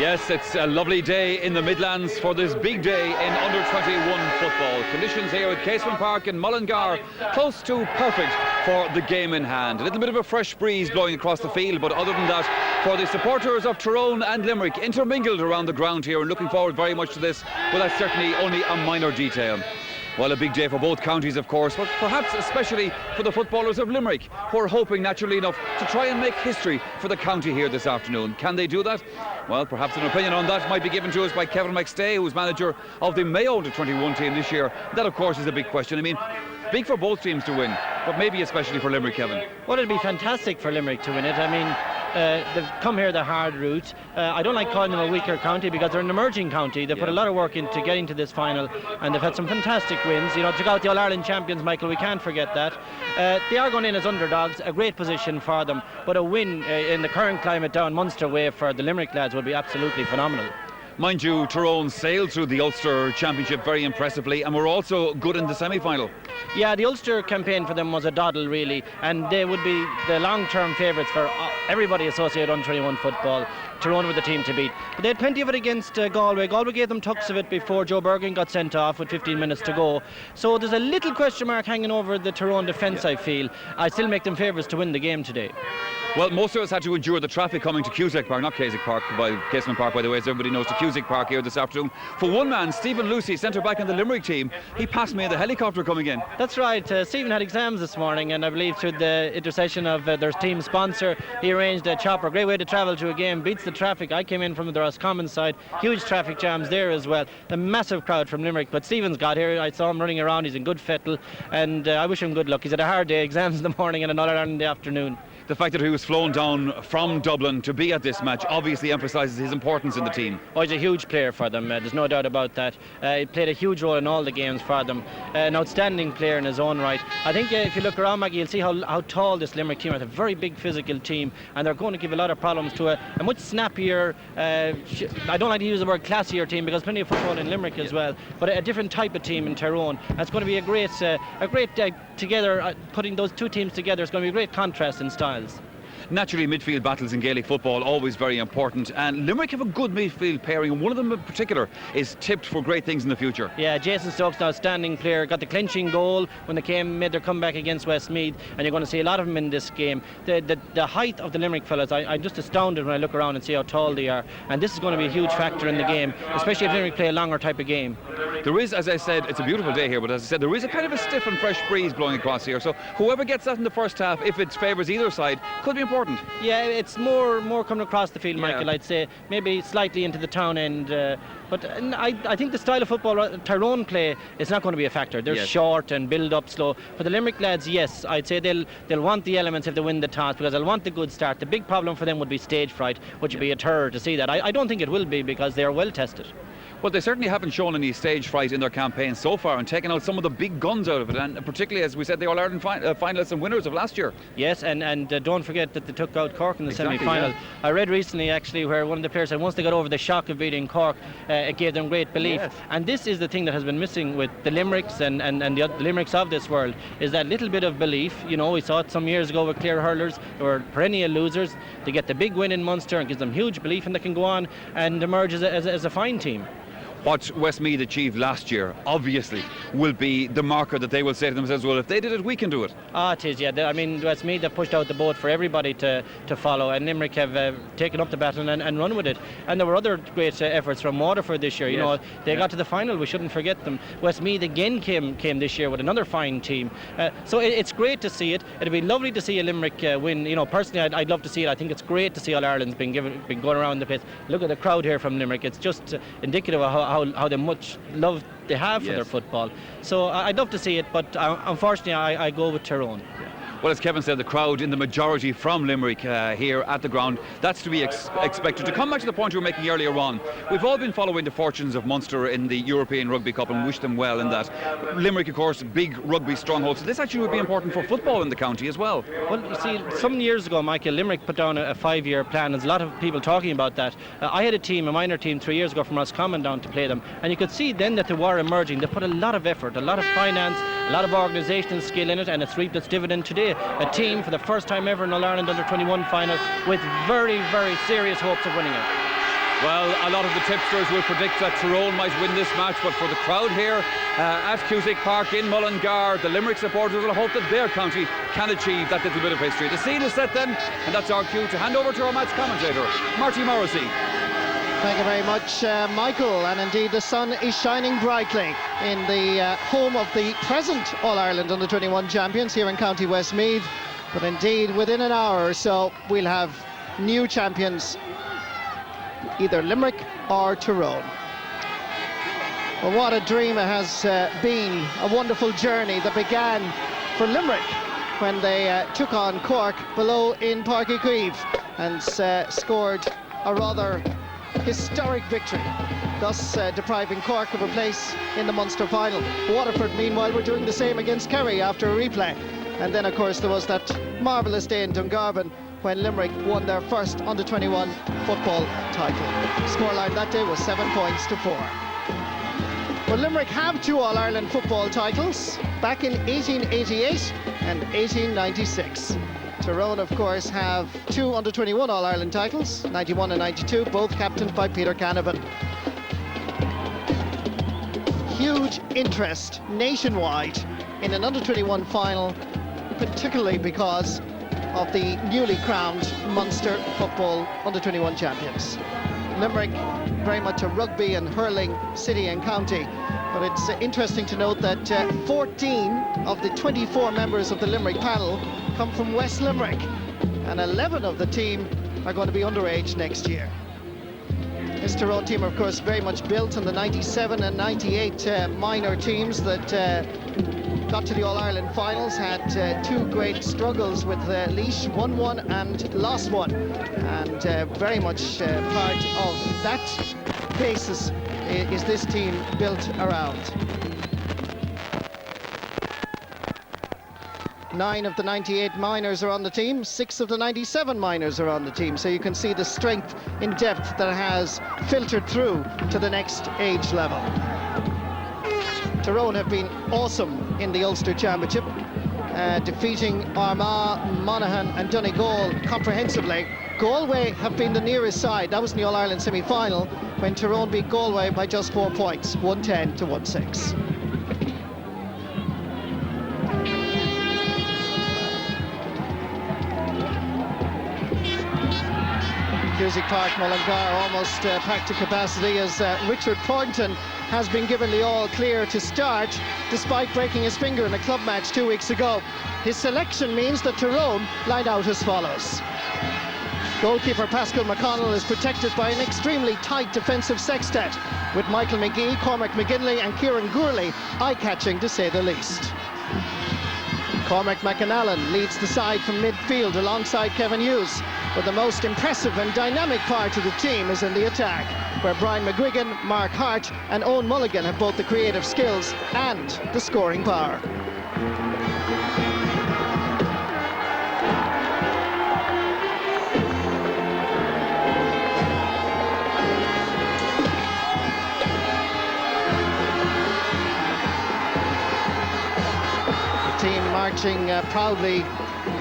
Yes, it's a lovely day in the Midlands for this big day in under-21 football. Conditions here at Casement Park in Mullingar, close to perfect for the game in hand. A little bit of a fresh breeze blowing across the field, but other than that, for the supporters of Tyrone and Limerick, intermingled around the ground here and looking forward very much to this, but that's certainly only a minor detail. Well, a big day for both counties, of course, but perhaps especially for the footballers of Limerick, who are hoping, naturally enough, to try and make history for the county here this afternoon. Can they do that? Well, perhaps an opinion on that might be given to us by Kevin McStay, who's manager of the Mayo Under-21 team this year. That, of course, is a big question. I mean, big for both teams to win, but maybe especially for Limerick, Kevin. Well, it'd be fantastic for Limerick to win it. I mean, they've come here the hard route. I don't like calling them a weaker county because they're an emerging county. They put a lot of work into getting to this final, and they've had some fantastic wins. You know, took out the All-Ireland champions, Michael, we can't forget that. They are going in as underdogs, a great position for them, but a win in the current climate down Munster way for the Limerick lads would be absolutely phenomenal. Mind you, Tyrone sailed through the Ulster Championship very impressively and were also good in the semi-final. Yeah, the Ulster campaign for them was a doddle, really, and they would be the long-term favourites for everybody associated with under-21 football. Tyrone were the team to beat. But they had plenty of it against Galway. Galway gave them tucks of it before Joe Bergen got sent off with 15 minutes to go. So there's a little question mark hanging over the Tyrone defence, I feel. I still make them favourites to win the game today. Well, most of us had to endure the traffic coming to Cusack Park, not Casement Park, Casement Park, by the way, as everybody knows, to Cusack Park here this afternoon. For one man, Stephen Lucy, centre-back in the Limerick team, he passed me in the helicopter coming in. That's right. Stephen had exams this morning, and I believe through the intercession of their team sponsor, he arranged a chopper. Great way to travel to a game, beats the traffic. I came in from the Roscommon side, huge traffic jams there as well. A massive crowd from Limerick, but Stephen's got here. I saw him running around. He's in good fettle, and I wish him good luck. He's had a hard day, exams in the morning and another in the afternoon. The fact that he was flown down from Dublin to be at this match obviously emphasises his importance in the team. Oh, he's a huge player for them, there's no doubt about that. He played a huge role in all the games for them. An outstanding player in his own right. I think if you look around, Maggie, you'll see how tall this Limerick team is. A very big physical team, and they're going to give a lot of problems to a much snappier, I don't like to use the word classier team because plenty of football in Limerick as well, but a different type of team in Tyrone. That's going to be a great together, putting those two teams together is going to be a great contrast in styles. Naturally, midfield battles in Gaelic football always very important, and Limerick have a good midfield pairing, and one of them in particular is tipped for great things in the future. Yeah, Jason Stokes, an outstanding player, got the clinching goal when they made their comeback against Westmeath, and you're going to see a lot of them in this game. The height of the Limerick fellas, I'm just astounded when I look around and see how tall they are, and this is going to be a huge factor in the game, especially if Limerick play a longer type of game. There is, as I said, it's a beautiful day here, but as I said, there is a kind of a stiff and fresh breeze blowing across here, so whoever gets that in the first half, if it favours either side, could be important. Yeah, it's more coming across the field, Michael, I'd say. Maybe slightly into the town end. But I think the style of football Tyrone play is not going to be a factor. They're short and build up slow. For the Limerick lads, yes, I'd say they'll want the elements if they win the toss because they'll want the good start. The big problem for them would be stage fright, which would be a terror to see that. I don't think it will be because they are well tested. Well, they certainly haven't shown any stage fright in their campaign so far and taken out some of the big guns out of it, and particularly, as we said, the All-Ireland finalists and winners of last year. Yes, and don't forget that they took out Cork in the semi-final. Yeah. I read recently, actually, where one of the players said once they got over the shock of beating Cork, it gave them great belief. Yes. And this is the thing that has been missing with the Limericks and the Limericks of this world, is that little bit of belief. You know, we saw it some years ago with Clare hurlers. They were perennial losers. They get the big win in Munster and gives them huge belief, and they can go on and emerge as a fine team. What Westmeath achieved last year, obviously, will be the marker that they will say to themselves, well, if they did it, we can do it. It is, yeah. I mean, Westmeath have pushed out the boat for everybody to follow, and Limerick have taken up the baton and run with it. And there were other great efforts from Waterford this year. You know, they got to the final, we shouldn't forget them. Westmeath again came this year with another fine team. So it's great to see it. It'd be lovely to see a Limerick win. You know, personally, I'd love to see it. I think it's great to see All Ireland's been going around the place. Look at the crowd here from Limerick. It's just indicative of how much love they have for their football. So I'd love to see it, but unfortunately I go with Tyrone. Well, as Kevin said, the crowd in the majority from Limerick here at the ground, that's to be expected. To come back to the point you were making earlier on, we've all been following the fortunes of Munster in the European Rugby Cup and wish them well in that. Limerick, of course, big rugby stronghold, so this actually would be important for football in the county as well. Well, you see, some years ago, Michael, Limerick put down a 5-year plan. There's a lot of people talking about that. I had a minor team 3 years ago from Roscommon down to play them, and you could see then that they were emerging. They put a lot of effort, a lot of finance, a lot of organisational skill in it, and it's reaped its dividend today. A team for the first time ever in All-Ireland Under-21 final with very, very serious hopes of winning it. Well, a lot of the tipsters will predict that Tyrone might win this match, but for the crowd here at Cusack Park in Mullingar, the Limerick supporters will hope that their county can achieve that little bit of history. The scene is set then, and that's our cue to hand over to our match commentator, Marty Morrissey. Thank you very much, Michael. And indeed, the sun is shining brightly in the home of the present All-Ireland Under-21 champions here in County Westmeath. But indeed, within an hour or so, we'll have new champions, either Limerick or Tyrone. Well, what a dream it has been, a wonderful journey that began for Limerick when they took on Cork below in Páirc Uí Chaoimh and scored a rather historic victory, thus depriving Cork of a place in the Munster final. Waterford, meanwhile, were doing the same against Kerry after a replay. And then, of course, there was that marvellous day in Dungarvan when Limerick won their first Under-21 football title. Scoreline that day was 7 points to 4. Well, Limerick have 2 All-Ireland football titles back in 1888 and 1896. Tyrone, of course, have 2 Under-21 All-Ireland titles, 91 and 92, both captained by Peter Canavan. Huge interest nationwide in an Under-21 final, particularly because of the newly crowned Munster football Under-21 champions. Limerick, very much a rugby and hurling city and county, but it's interesting to note that 14 of the 24 members of the Limerick panel come from West Limerick, and 11 of the team are going to be underage next year. This Tyrone team are, of course, very much built on the 97 and 98 minor teams that got to the All-Ireland finals, had 2 great struggles with Laois, won 1 and lost 1, and very much part of that basis is this team built around. 9 of the 98 minors are on the team, 6 of the 97 minors are on the team, so you can see the strength in depth that has filtered through to the next age level. Tyrone have been awesome in the Ulster Championship, defeating Armagh, Monaghan and Donegal comprehensively. Galway have been the nearest side. That was in the All-Ireland semi-final when Tyrone beat Galway by just 4 points, 110 to 1-6. Cusack Park, Mullingar almost packed to capacity as Richard Thornton has been given the all clear to start despite breaking his finger in a club match 2 weeks ago. His selection means that Tyrone lined out as follows. Goalkeeper Pascal McConnell is protected by an extremely tight defensive sextet, with Michael McGee, Cormac McGinley and Kieran Gourley eye-catching to say the least. Cormac McAnallen leads the side from midfield alongside Kevin Hughes, but the most impressive and dynamic part of the team is in the attack, where Brian McGuigan, Mark Hart and Owen Mulligan have both the creative skills and the scoring power. Team marching proudly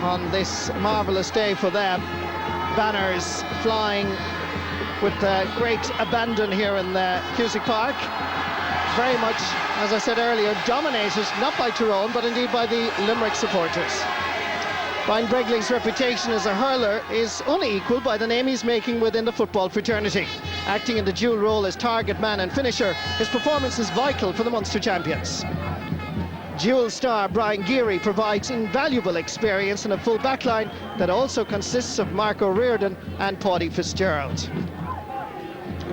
on this marvellous day for them. Banners flying with great abandon here in Cusack Park. Very much, as I said earlier, dominated not by Tyrone but indeed by the Limerick supporters. Ryan Bregley's reputation as a hurler is only equalled by the name he's making within the football fraternity. Acting in the dual role as target man and finisher, his performance is vital for the Munster champions. Dual star Brian Geary provides invaluable experience in a full backline that also consists of Mark O'Riordan and Paddy Fitzgerald.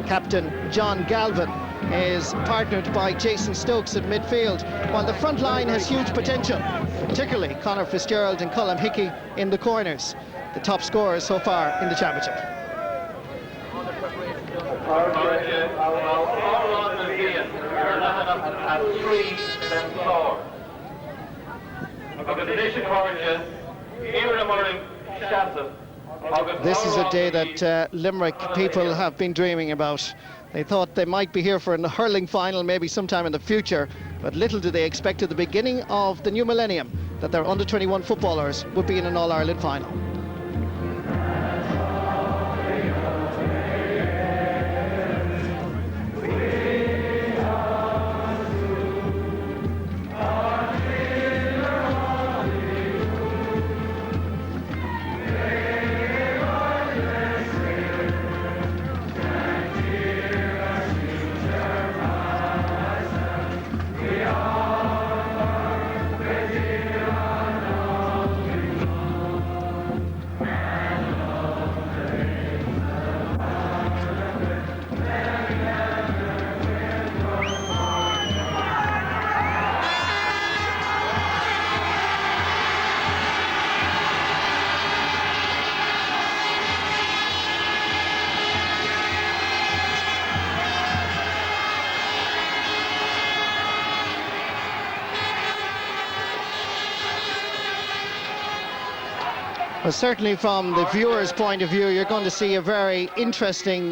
Captain John Galvin is partnered by Jason Stokes at midfield, while the front line has huge potential, particularly Conor Fitzgerald and Colm Hickey in the corners, the top scorers so far in the championship. This is a day that Limerick people have been dreaming about. They thought they might be here for a hurling final maybe sometime in the future, but little did they expect at the beginning of the new millennium that their under-21 footballers would be in an All-Ireland final. Well, certainly from the viewer's point of view, you're going to see a very interesting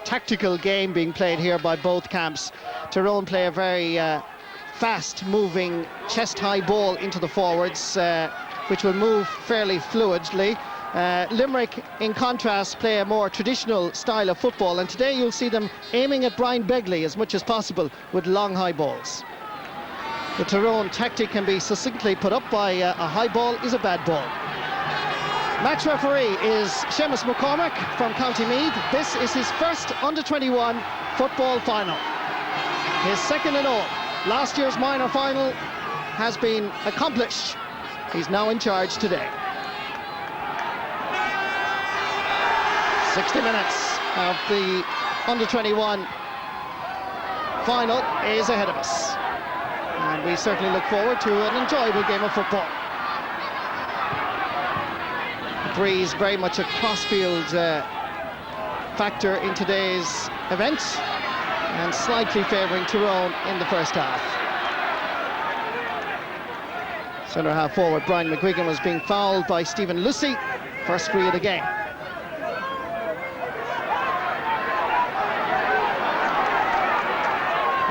tactical game being played here by both camps. Tyrone play a very fast-moving, chest-high ball into the forwards, which will move fairly fluidly. Limerick, in contrast, play a more traditional style of football, and today you'll see them aiming at Brian Begley as much as possible with long high balls. The Tyrone tactic can be succinctly put up by a high ball is a bad ball. Match referee is Seamus McCormack from County Meath. This is his first under-21 football final. His second in all. Last year's minor final has been accomplished. He's now in charge today. 60 minutes of the under-21 final is ahead of us. And we certainly look forward to an enjoyable game of football. The breeze very much a cross-field factor in today's event, and slightly favouring Tyrone in the first half. Centre half forward Brian McGuigan was being fouled by Stephen Lucy, first free of the game.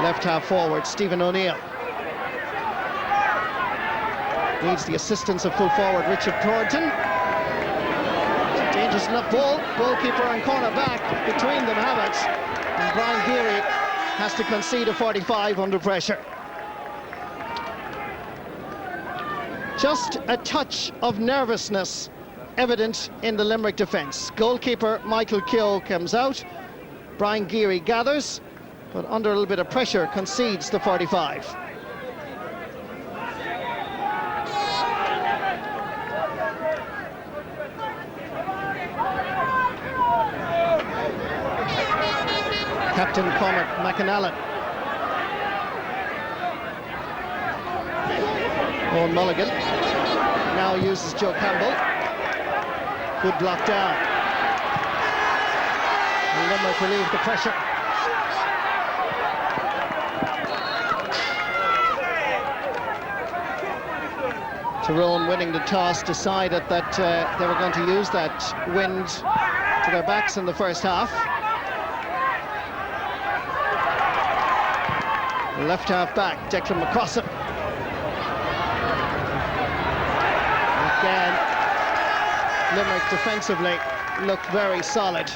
Left half forward Stephen O'Neill needs the assistance of full forward Richard Thornton. Dangerous enough ball, goalkeeper and corner back between them have it, and Brian Geary has to concede a 45 under pressure. Just a touch of nervousness evident in the Limerick defence. Goalkeeper Michael Keogh comes out, Brian Geary gathers, but under a little bit of pressure concedes the 45. Captain Cormac McAnallen. Owen Mulligan now uses Joe Campbell. Good block down. And Limerick relieve the pressure. Tyrone, winning the toss, decided that they were going to use that wind to their backs in the first half. Left half back, Declan McCrossam. Again, Limerick defensively looked very solid.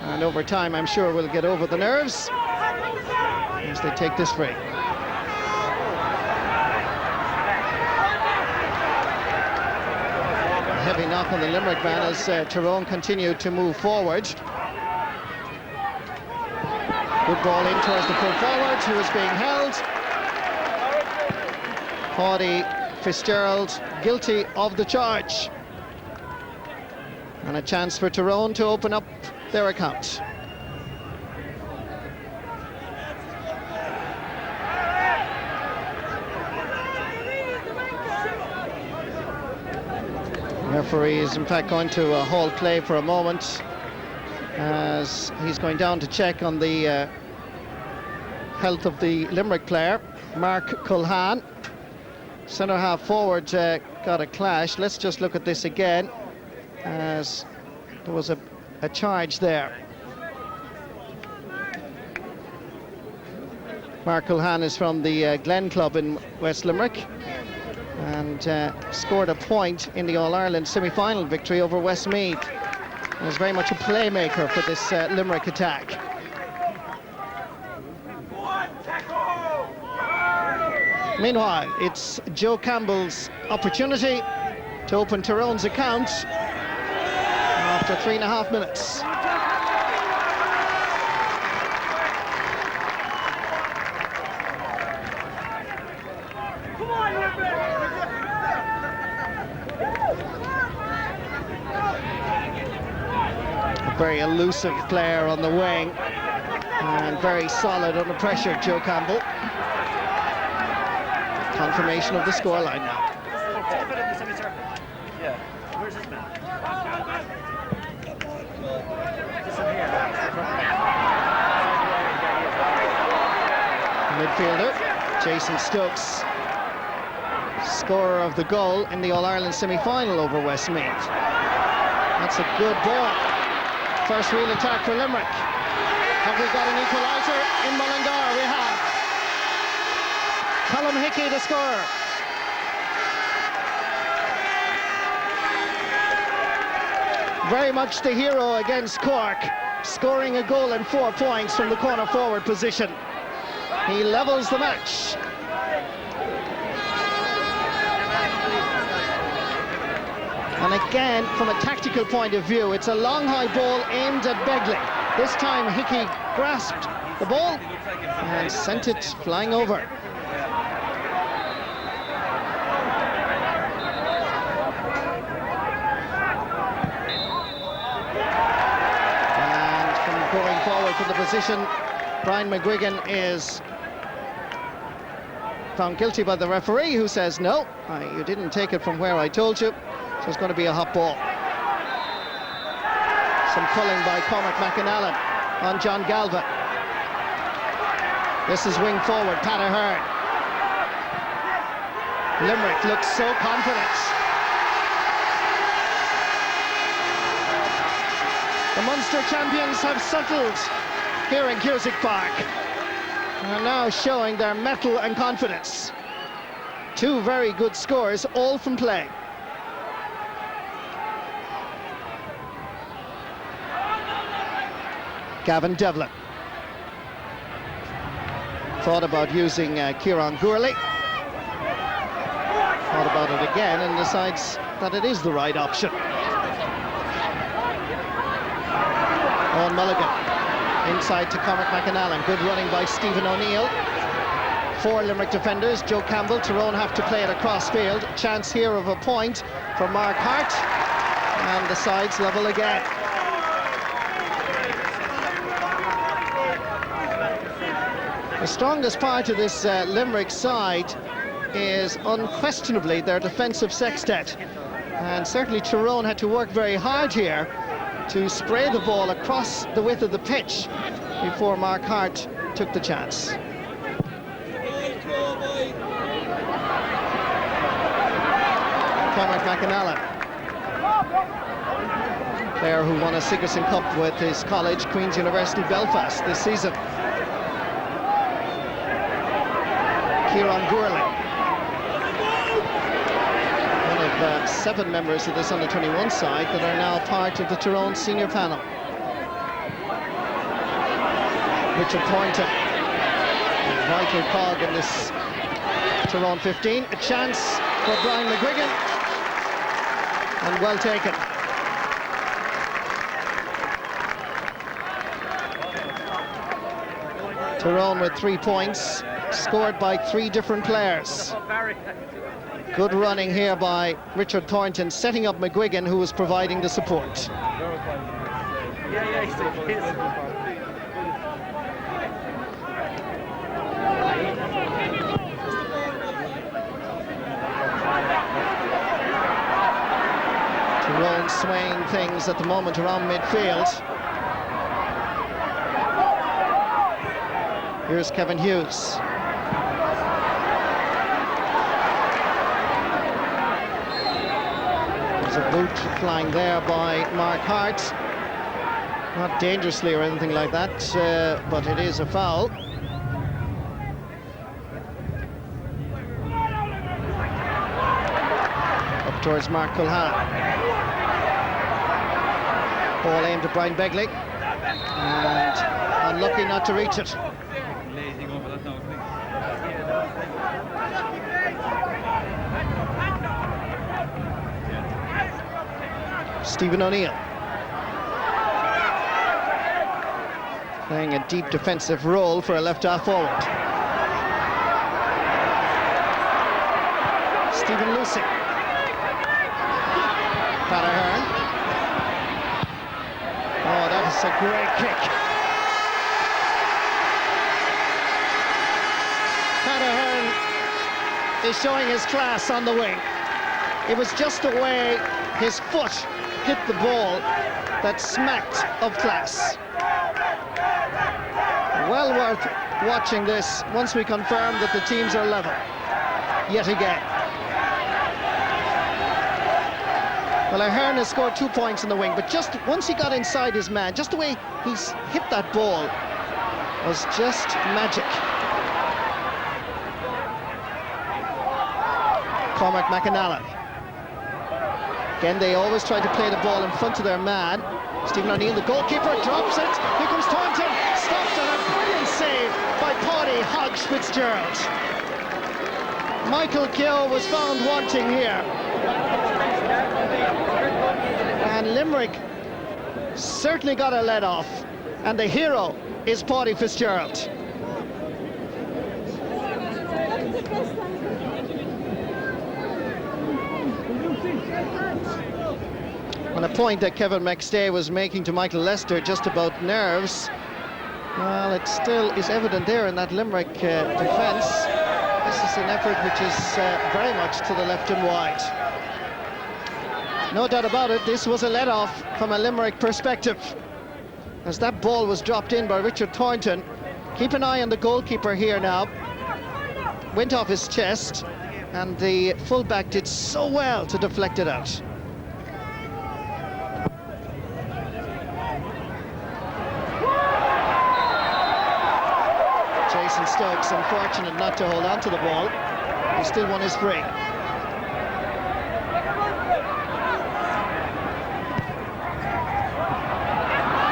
And over time, I'm sure we'll get over the nerves as they take this free. A heavy knock on the Limerick man as Tyrone continued to move forward. Good ball in towards the full forward, who is being held. Paudie Fitzgerald guilty of the charge. And a chance for Tyrone to open up their account. The referee is in fact going to halt play for a moment, as he's going down to check on the health of the Limerick player, Mark Culhane. Centre half forward got a clash. Let's just look at this again, as there was a charge there. Mark Culhane is from the Glen Club in West Limerick, and scored a point in the All-Ireland semi-final victory over Westmeath. And is very much a playmaker for this Limerick attack. Meanwhile, it's Joe Campbell's opportunity to open Tyrone's account after 3.5 minutes. Very elusive player on the wing, and very solid under pressure, Joe Campbell. Confirmation of the scoreline now. Midfielder Jason Stokes scorer of the goal in the All-Ireland semi-final over Westmeath. That's a good ball. First real attack for Limerick. Have we got an equaliser in Mullingar? We have. Callum Hickey, the scorer. Very much the hero against Cork, scoring a goal and 4 points from the corner forward position. He levels the match. And again, from a tactical point of view, it's a long high ball aimed at Begley. This time Hickey grasped the ball and sent it flying over. And from going forward to the position, Brian McGuigan is found guilty by the referee, who says, no, you didn't take it from where I told you. So it's going to be a hot ball. Some pulling by Cormac McAnallen on John Galvin. This is wing forward, Pat Ahern. Limerick looks so confident. The Munster champions have settled here in Cusack Park and are now showing their mettle and confidence. 2 very good scores, all from play. Gavin Devlin thought about using Kieran Gourley, thought about it again and decides that it is the right option. Owen Mulligan inside to Cormac McAnallen. Good running by Stephen O'Neill. 4 Limerick defenders. Joe Campbell. Tyrone have to play it across field. Chance here of a point for Mark Hart, and the sides level again. The strongest part of this Limerick side is unquestionably their defensive sextet, and certainly Tyrone had to work very hard here to spray the ball across the width of the pitch before Mark Hart took the chance. Cormac McAnallen, player who won a Sigerson Cup with his college, Queen's University Belfast, this season. Kieran Gourley, one of 7 members of this under-21 side that are now part of the Tyrone senior panel. Richard Thornton, a vital cog in this Tyrone 15. A chance for Brian McGuigan, and well taken. Tyrone with 3 points, scored by 3 different players. Good running here by Richard Thornton, setting up McGuigan, who was providing the support. Tyrone swaying things at the moment around midfield. Here's Kevin Hughes. There's a boot flying there by Mark Hart. Not dangerously or anything like that, but it is a foul. Up towards Mark Culhane. Ball aimed at Brian Begley, and unlucky not to reach it. Stephen O'Neill playing a deep defensive role for a left-half forward. Stephen Lucy. Pat Ahern. Oh, that is a great kick. Pat Ahern is showing his class on the wing. It was just the way his foot hit the ball that smacked of class. Well worth watching this once we confirm that the teams are level yet again. Well, Ahern has scored 2 points in the wing, but just once he got inside his man, just the way he's hit that ball was just magic. Cormac McAnally. Again, they always try to play the ball in front of their man. Stephen O'Neill, the goalkeeper, drops it. Here comes Thornton, stopped, and a brilliant save by Paddy Hodge Fitzgerald. Michael Keogh was found wanting here. And Limerick certainly got a let off, and the hero is Paddy Fitzgerald. On a point that Kevin McStay was making to Michael Lester just about nerves, well, it still is evident there in that Limerick defence. This is an effort which is very much to the left and wide. No doubt about it, this was a let-off from a Limerick perspective. As that ball was dropped in by Richard Thornton. Keep an eye on the goalkeeper here now. Went off his chest, and the fullback did so well to deflect it out. Jason Stokes, unfortunate not to hold on to the ball. He still won his free.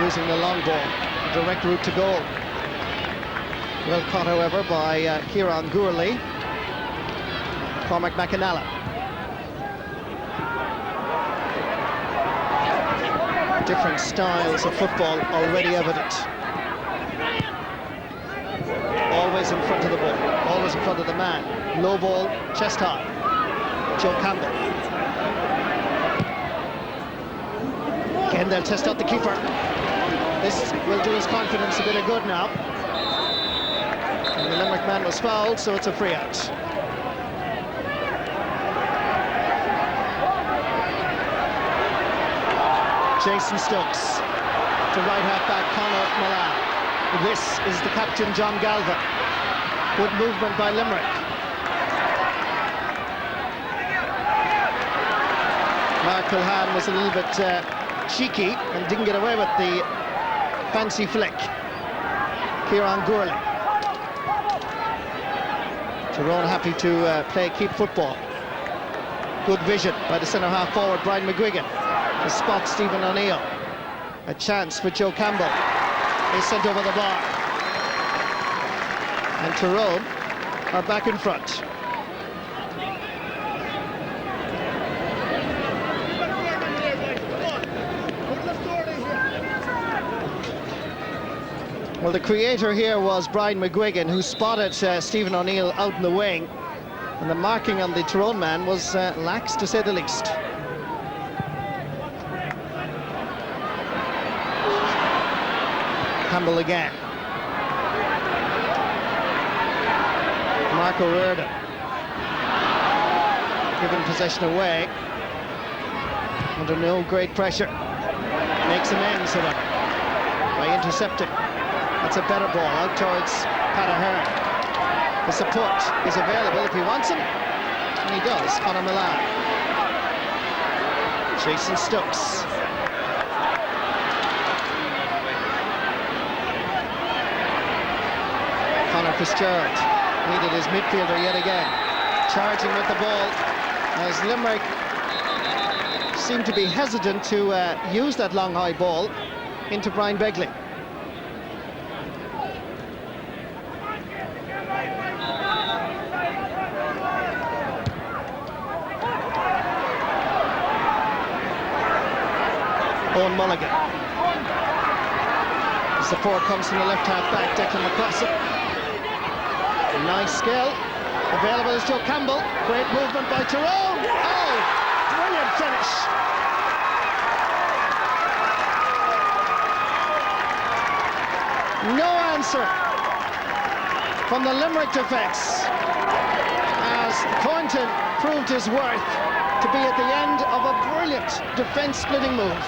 Using the long ball, direct route to goal. Well caught, however, by Kieran Gourley. Cormac McAnally. Different styles of football already evident. Always in front of the ball, always in front of the man. Low ball, chest high. Joe Campbell. Again, they'll test out the keeper. This will do his confidence a bit of good now. And the Limerick man was fouled, so it's a free out. Jason Stokes to right half-back Conor Milan. This is the captain, John Galvin. Good movement by Limerick. Mark Culhan was a little bit cheeky and didn't get away with the fancy flick. Kieran Gourley. Tyrone happy to play keep football. Good vision by the centre half forward Brian McGuigan to spot Stephen O'Neill. A chance for Joe Campbell. He's sent over the bar. And Tyrone are back in front. Well, the creator here was Brian McGuigan, who spotted Stephen O'Neill out in the wing. And the marking on the Tyrone man was lax, to say the least. Campbell again. Mark O'Riordan giving possession away under no great pressure. Makes amends, however, by intercepting. That's a better ball out towards Pat Ahern. The support is available if he wants him, and he does. Conor Milan. Jason Stokes. Conor Fitzgerald needed his midfielder yet again. Charging with the ball as Limerick seemed to be hesitant to use that long high ball into Brian Begley. Owen Mulligan. The support comes from the left half back, Declan McCrossett. Nice skill. Available is Joe Campbell. Great movement by Tyrone. Oh, brilliant finish. No answer from the Limerick defence as Thornton proved his worth to be at the end of a brilliant defence-splitting move.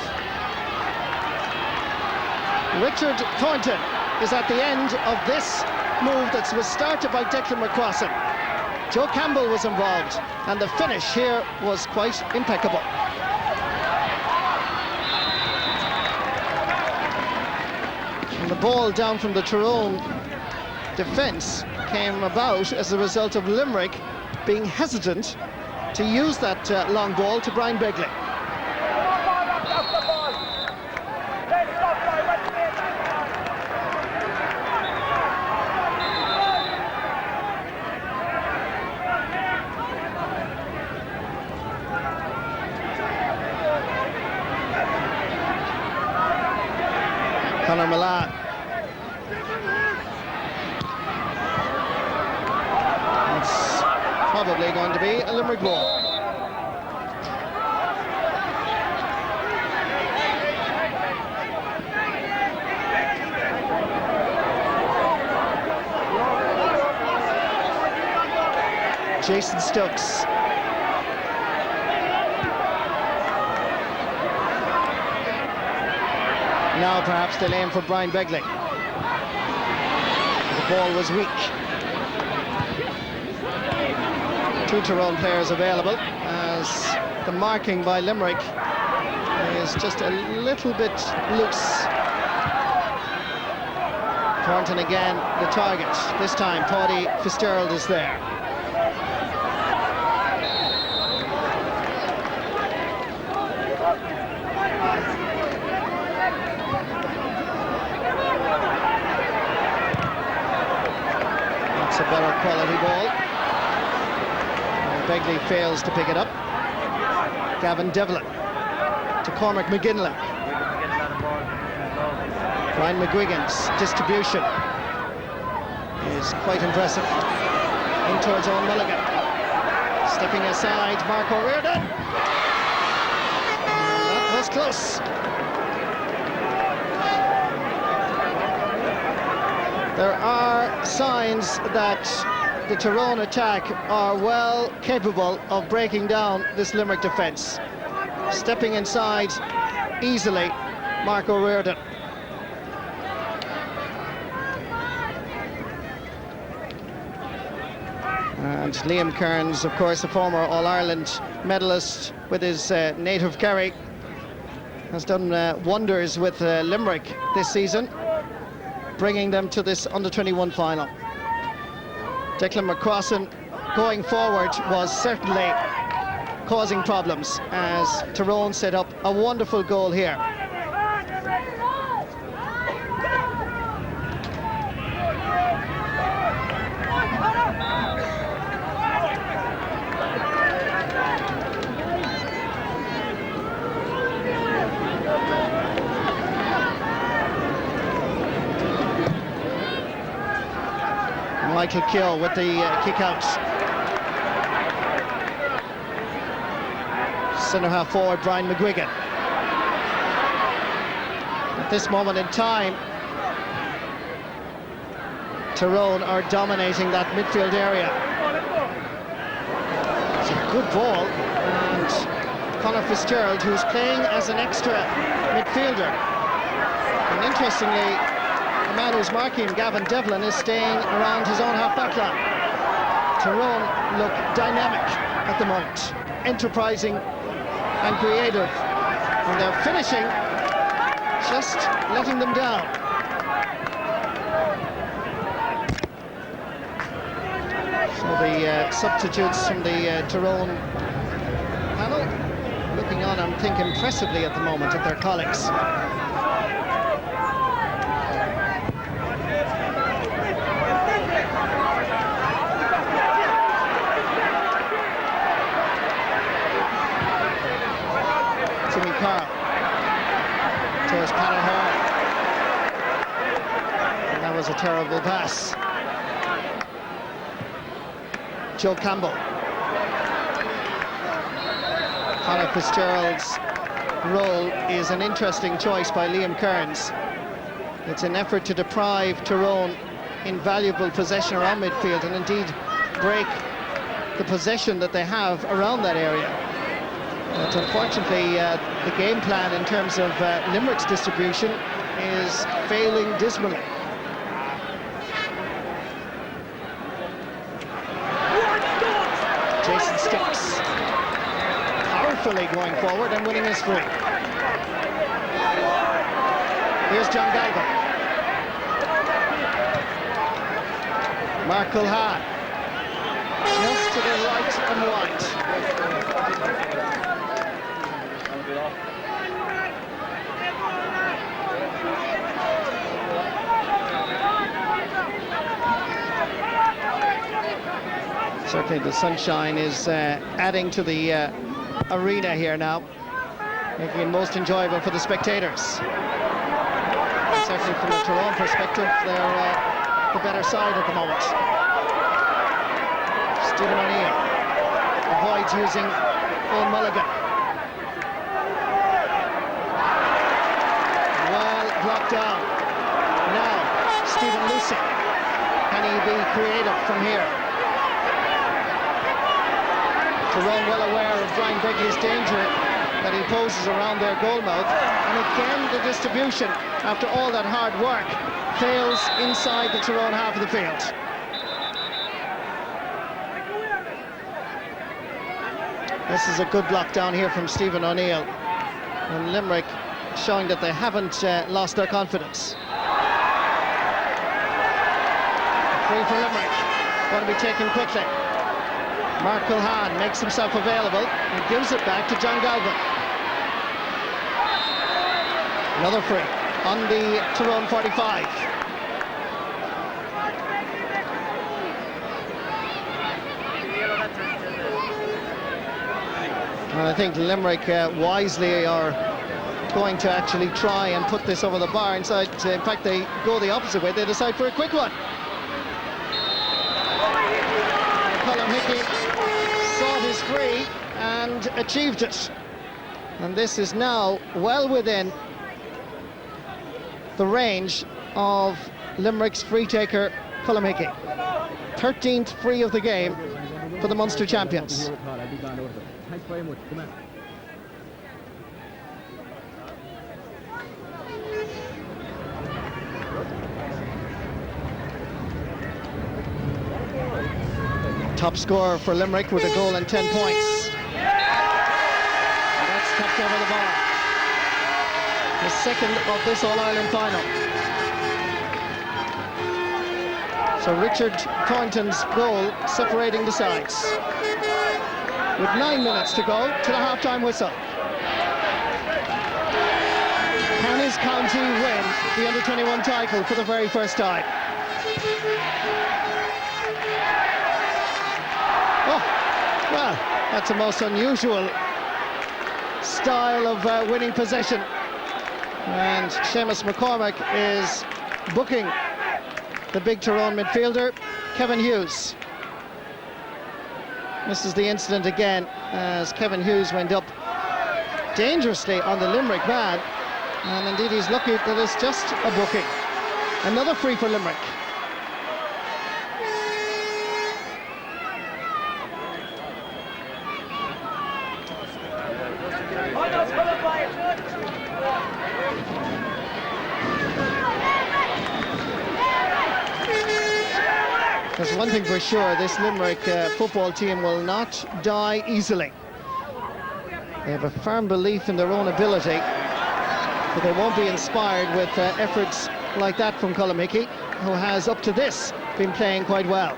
Richard Thornton is at the end of this move that was started by Declan McCrossett. Joe Campbell was involved, and the finish here was quite impeccable. And the ball down from the Tyrone defence came about as a result of Limerick being hesitant to use that long ball to Brian Begley. Conor Milan. It's probably going to be a Limerick ball. Jason Stokes. Now perhaps they'll aim for Brian Begley. The ball was weak. Two Tyrone players available as the marking by Limerick is just a little bit loose. Thornton again, the target. This time Paddy Fitzgerald is there. A better quality ball. Begley fails to pick it up. Gavin Devlin to Cormac McGinley. Ryan McGuigan's distribution is quite impressive. In towards Owen Mulligan. Stepping aside, Mark O'Riordan. That was close. There are signs that the Tyrone attack are well capable of breaking down this Limerick defence. Stepping inside easily, Mark O'Riordan. And Liam Kearns, of course, a former All-Ireland medalist with his native Kerry, has done wonders with Limerick this season, bringing them to this under-21 final. Declan McCrossan going forward was certainly causing problems as Tyrone set up a wonderful goal here. Michael Keogh with the kick out. Centre half forward Brian McGuigan. At this moment in time, Tyrone are dominating that midfield area. It's a good ball, and Conor Fitzgerald, who's playing as an extra midfielder. And interestingly, the man who's marking Gavin Devlin is staying around his own half-back line. Tyrone look dynamic at the moment, enterprising and creative, and they're finishing, just letting them down. So the substitutes from the Tyrone panel looking on, I think, impressively at the moment at their colleagues. Towards Paddy Hall. And that was a terrible pass. Joe Campbell. Conor Fitzgerald's role is an interesting choice by Liam Kearns. It's an effort to deprive Tyrone invaluable possession around midfield and indeed break the possession that they have around that area. But unfortunately, the game plan in terms of Limerick's distribution is failing dismally. Jason Stokes powerfully going forward and winning his free. Here's John Galvin. Mark Culhan, just to the right and wide. Certainly the sunshine is adding to the arena here now, making it most enjoyable for the spectators. And certainly from the Tyrone perspective, they're the better side at the moment. Stephen O'Neill avoids using Owen Mulligan. Well blocked down. Now, Stephen Lucy. Can he be creative from here? Tyrone well aware of Brian Begley's danger that he poses around their goal mouth. And again, the distribution, after all that hard work, fails inside the Tyrone half of the field. This is a good block down here from Stephen O'Neill. And Limerick showing that they haven't lost their confidence. Free for Limerick. Going to be taken quickly. Mark Culhan makes himself available and gives it back to John Galvin. Another free on the Tyrone 45. And I think Limerick wisely are going to actually try and put this over the bar inside. In fact, they go the opposite way. They decide for a quick one. Colin Hickey sought his free and achieved it. And this is now well within the range of Limerick's free taker, Colin Hickey. 13th free of the game for the Munster champions. Thanks very much. Come on. Top scorer for Limerick with a goal and 10 points. And that's tapped over the bar. The second of this All-Ireland final. So Richard Thornton's goal separating the sides. With 9 minutes to go to the half-time whistle. Can his county win the under-21 title for the very first time? Oh, well, that's a most unusual style of winning possession. And Seamus McCormack is booking the big Tyrone midfielder, Kevin Hughes. This is the incident again, as Kevin Hughes went up dangerously on the Limerick man. And indeed, he's lucky that it's just a booking. Another free for Limerick. There's one thing for sure, this Limerick football team will not die easily. They have a firm belief in their own ability, but they won't be inspired with efforts like that from Colm Hickey, who has up to this been playing quite well.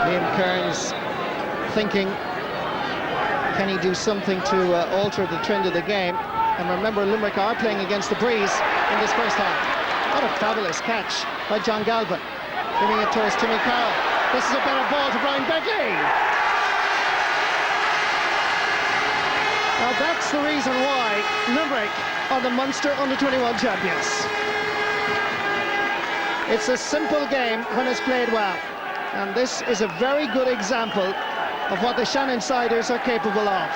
Liam Kearns thinking, can he do something to alter the trend of the game? And remember, Limerick are playing against the breeze in this first half. What a fabulous catch by John Galvin, giving it towards Timmy Carroll. This is a better ball to Brian Begley. Now that's the reason why Limerick are the Munster under-21 champions. It's a simple game when it's played well, and this is a very good example of what the Shannonsiders are capable of.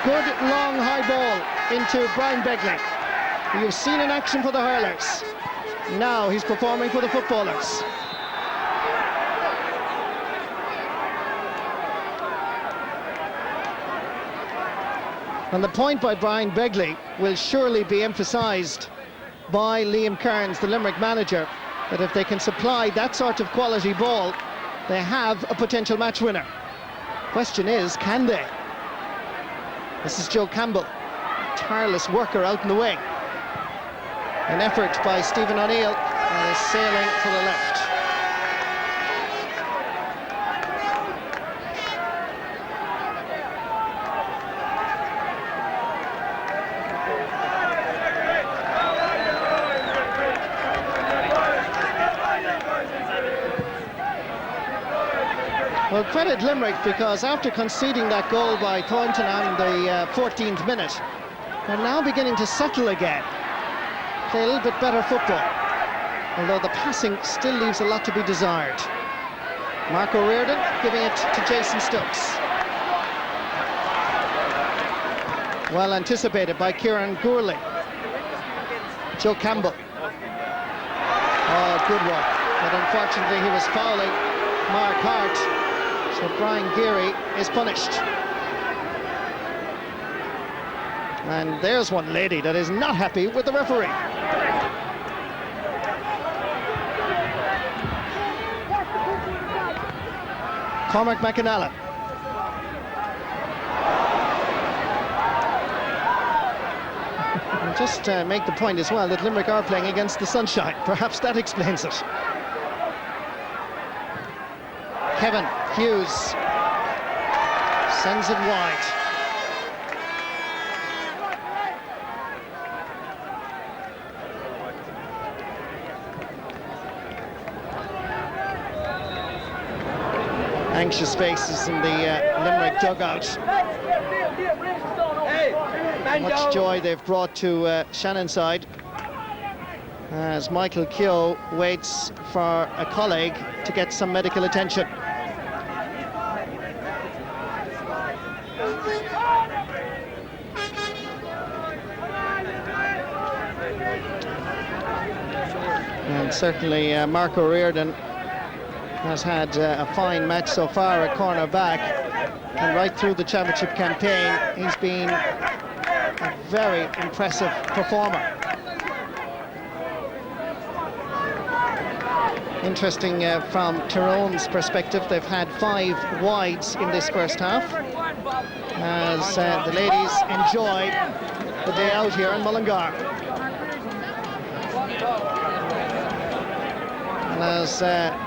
Good long high ball into Brian Begley. You've seen in action for the hurlers. Now he's performing for the footballers. And the point by Brian Begley will surely be emphasised by Liam Kearns, the Limerick manager, that if they can supply that sort of quality ball, they have a potential match winner. Question is, can they? This is Joe Campbell, tireless worker out in the wing. An effort by Stephen O'Neill, and is sailing to the left. Well, credit Limerick, because after conceding that goal by Thornton on the 14th minute, they're now beginning to settle again. Play a little bit better football, although the passing still leaves a lot to be desired. Mark O'Riordan giving it to Jason Stokes. Well anticipated by Kieran Gourley. Joe Campbell. Oh, good work. But unfortunately he was fouling Mark Hart, so Brian Geary is punished. And there's one lady that is not happy with the referee. Cormac McAnally. And just make the point as well that Limerick are playing against the sunshine. Perhaps that explains it. Kevin Hughes sends it wide. Anxious faces in the Limerick dugout. Much joy they've brought to Shannonside as Michael Keogh waits for a colleague to get some medical attention. And certainly Mark O'Riordan has had a fine match so far at cornerback, and right through the championship campaign he's been a very impressive performer. Interesting from Tyrone's perspective, they've had 5 wides in this first half as the ladies enjoy the day out here in Mullingar. And as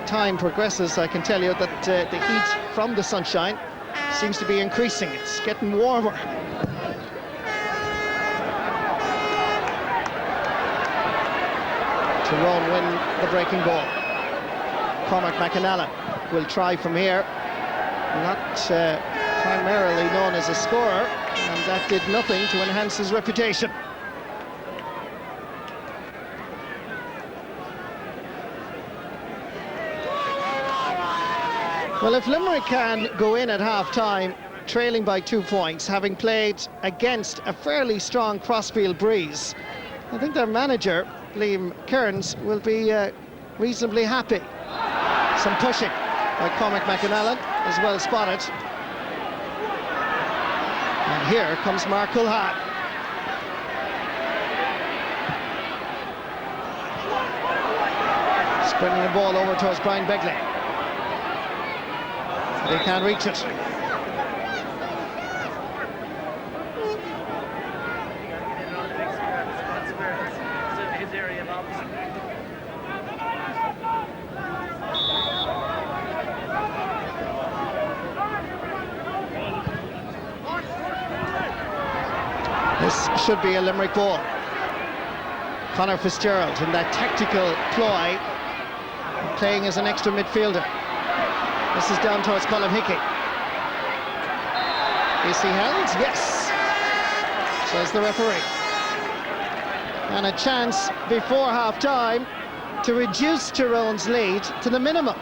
time progresses, I can tell you that the heat from the sunshine seems to be increasing. It's getting warmer. Tyrone win the breaking ball. Cormac McAnally will try from here. Not primarily known as a scorer, and that did nothing to enhance his reputation. Well, if Limerick can go in at half-time trailing by 2 points, having played against a fairly strong crossfield breeze, I think their manager, Liam Kearns, will be reasonably happy. Some pushing by Cormac McAnally, as well spotted. And here comes Mark Culhane. Sprinting the ball over towards Brian Begley. They can't reach it. This should be a Limerick ball. Conor Fitzgerald in that tactical ploy, playing as an extra midfielder. This is down towards Colin Hickey. Is he held? Yes, says the referee. And a chance before half-time to reduce Tyrone's lead to the minimum.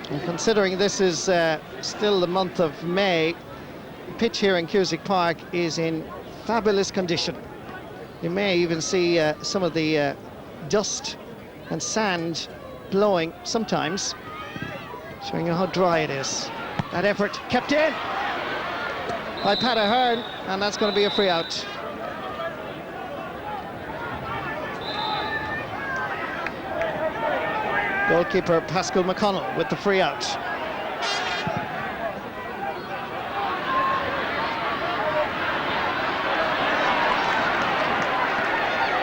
And considering this is still the month of May, the pitch here in Cusack Park is in fabulous condition. You may even see some of the dust and sand blowing sometimes, showing you how dry it is. That effort kept in by Pat Ahern, and that's going to be a free out. Goalkeeper Pascal McConnell with the free out.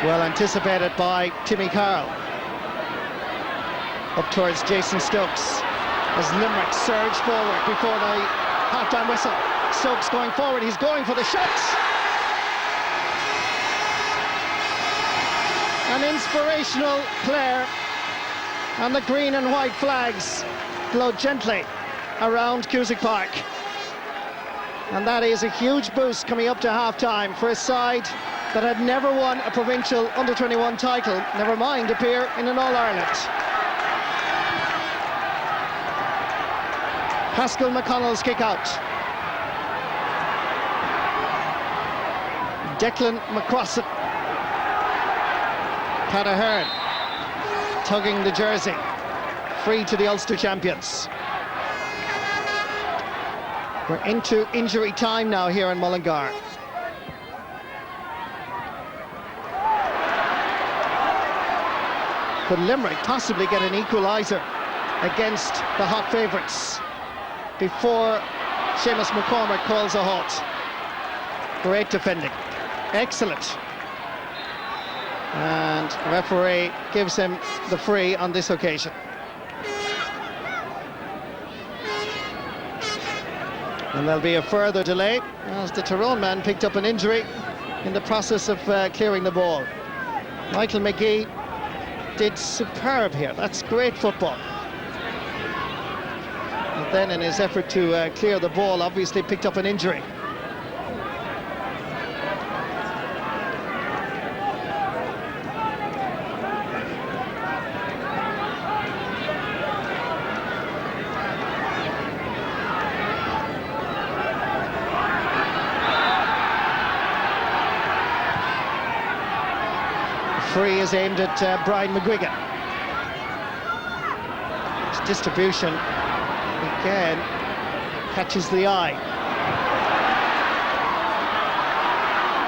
Well anticipated by Timmy Carroll. Up towards Jason Stokes as Limerick surge forward before the half-time whistle. Stokes going forward, he's going for the shot. An inspirational player, and the green and white flags blow gently around Cusack Park. And that is a huge boost coming up to half-time for a side that had never won a provincial under-21 title, never mind appear in an All-Ireland. Pascal McConnell's kick out. Declan McCrossett. Pat Ahern tugging the jersey. Free to the Ulster champions. We're into injury time now here in Mullingar. Could Limerick possibly get an equaliser against the hot favourites before Seamus McCormack calls a halt? Great defending, excellent. And referee gives him the free on this occasion. And there'll be a further delay as the Tyrone man picked up an injury in the process of clearing the ball. Michael McGee did superb here. That's great football. And then in his effort to clear the ball, obviously picked up an injury. Free is aimed at Brian McGuigan. His distribution again catches the eye.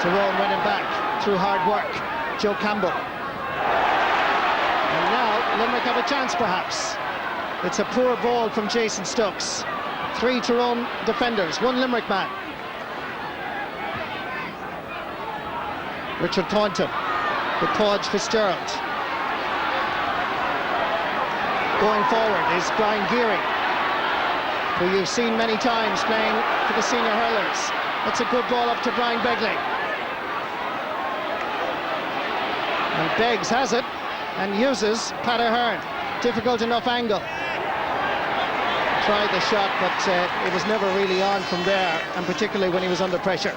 Tyrone winning back through hard work. Joe Campbell. And now Limerick have a chance perhaps. It's a poor ball from Jason Stokes. 3 Tyrone defenders, 1 Limerick man. Richard Thornton. With Podge Fitzgerald. Going forward is Brian Geary, who you've seen many times playing for the senior hurlers. That's a good ball up to Brian Begley. And Beggs has it and uses Pat Ahern. Difficult enough angle. Tried the shot, but it was never really on from there, and particularly when he was under pressure.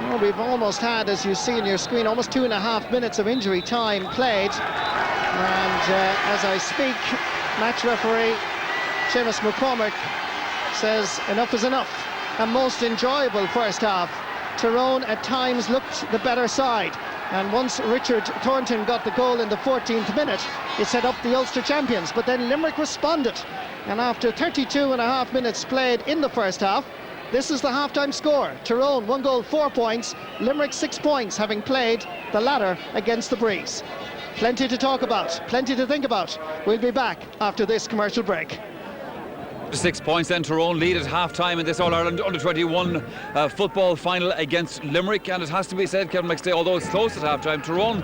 Well, we've almost had, as you see on your screen, almost 2.5 minutes of injury time played. And as I speak, match referee Seamus McCormack says enough is enough. A most enjoyable first half. Tyrone at times looked the better side. And once Richard Thornton got the goal in the 14th minute, it set up the Ulster champions. But then Limerick responded. And after 32.5 minutes played in the first half, this is the half-time score. Tyrone 1 goal, 4 points. Limerick 6 points, having played the latter against the Breeze. Plenty to talk about, plenty to think about. We'll be back after this commercial break. 6 points then. Tyrone lead at half-time in this All-Ireland Under-21 football final against Limerick, and it has to be said, Kevin McStay, although it's close at half-time, Tyrone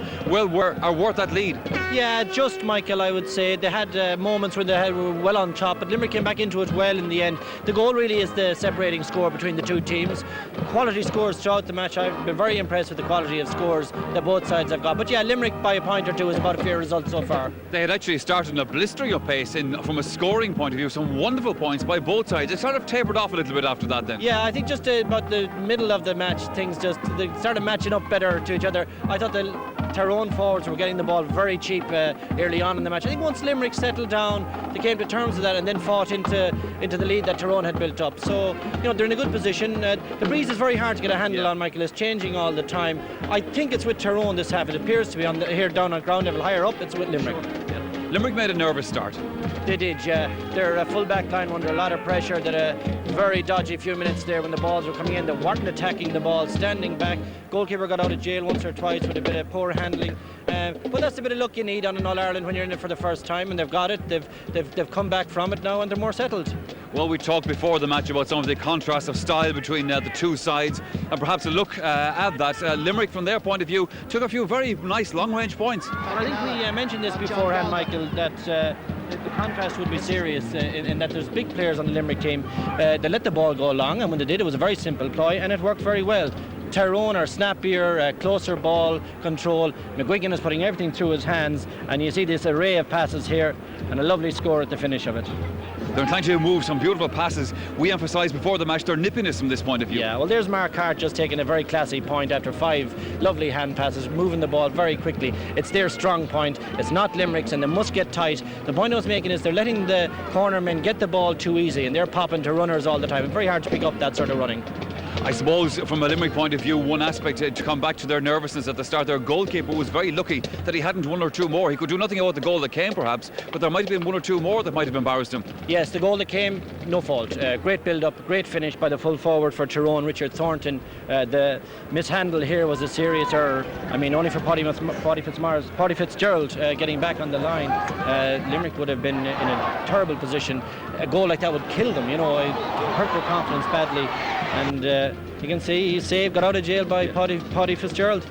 are worth that lead. Yeah, just Michael, I would say. They had moments where they were well on top, but Limerick came back into it well in the end. The goal really is the separating score between the two teams. Quality scores throughout the match. I've been very impressed with the quality of scores that both sides have got. But yeah, Limerick by a point or two is about a fair result so far. They had actually started in a blistering of pace from a scoring point of view. Some wonderful points by both sides. It sort of tapered off a little bit after that then. Yeah, I think just about the middle of the match, things they started matching up better to each other. I thought the Tyrone forwards were getting the ball very cheap early on in the match. I think once Limerick settled down, they came to terms with that and then fought into the lead that Tyrone had built up. So, they're in a good position. The Breeze is very hard to get a handle on, Michael. It's changing all the time. I think it's with Tyrone this half. It appears to be here down on ground level. Higher up, it's with Limerick. Yeah. Limerick made a nervous start. They did, yeah. Their full back line were under a lot of pressure. They had a very dodgy few minutes there when the balls were coming in. They weren't attacking the ball, standing back. Goalkeeper got out of jail once or twice with a bit of poor handling. But that's a bit of luck you need on an All-Ireland when you're in it for the first time, and they've got it. They've come back from it now, and they're more settled. Well, we talked before the match about some of the contrast of style between the two sides, and perhaps a look at that. Limerick, from their point of view, took a few very nice long-range points. I think we mentioned this beforehand, Michael, that the contrast would be serious in that there's big players on the Limerick team. They let the ball go long, and when they did, it was a very simple ploy, and it worked very well. Tyrone are snappier, closer ball control. McGuigan is putting everything through his hands, and you see this array of passes here, and a lovely score at the finish of it. They're trying to move some beautiful passes. We emphasised before the match their nippiness from this point of view. Yeah, well, there's Mark Hart just taking a very classy point after 5 lovely hand passes, moving the ball very quickly. It's their strong point. It's not Limerick's, and they must get tight. The point I was making is they're letting the corner men get the ball too easy, and they're popping to runners all the time. It's very hard to pick up that sort of running. I suppose from a Limerick point of view, one aspect to come back to their nervousness at the start, their goalkeeper was very lucky that he hadn't one or two more. He could do nothing about the goal that came perhaps, but there might have been one or two more that might have embarrassed him. Yes, the goal that came, no fault. Great build-up, great finish by the full forward for Tyrone, Richard Thornton. The mishandle here was a serious error. I mean, only for Paddy Fitzgerald getting back on the line. Limerick would have been in a terrible position. A goal like that would kill them, it hurt their confidence badly. And you can see he saved, got out of jail by Paddy Fitzgerald.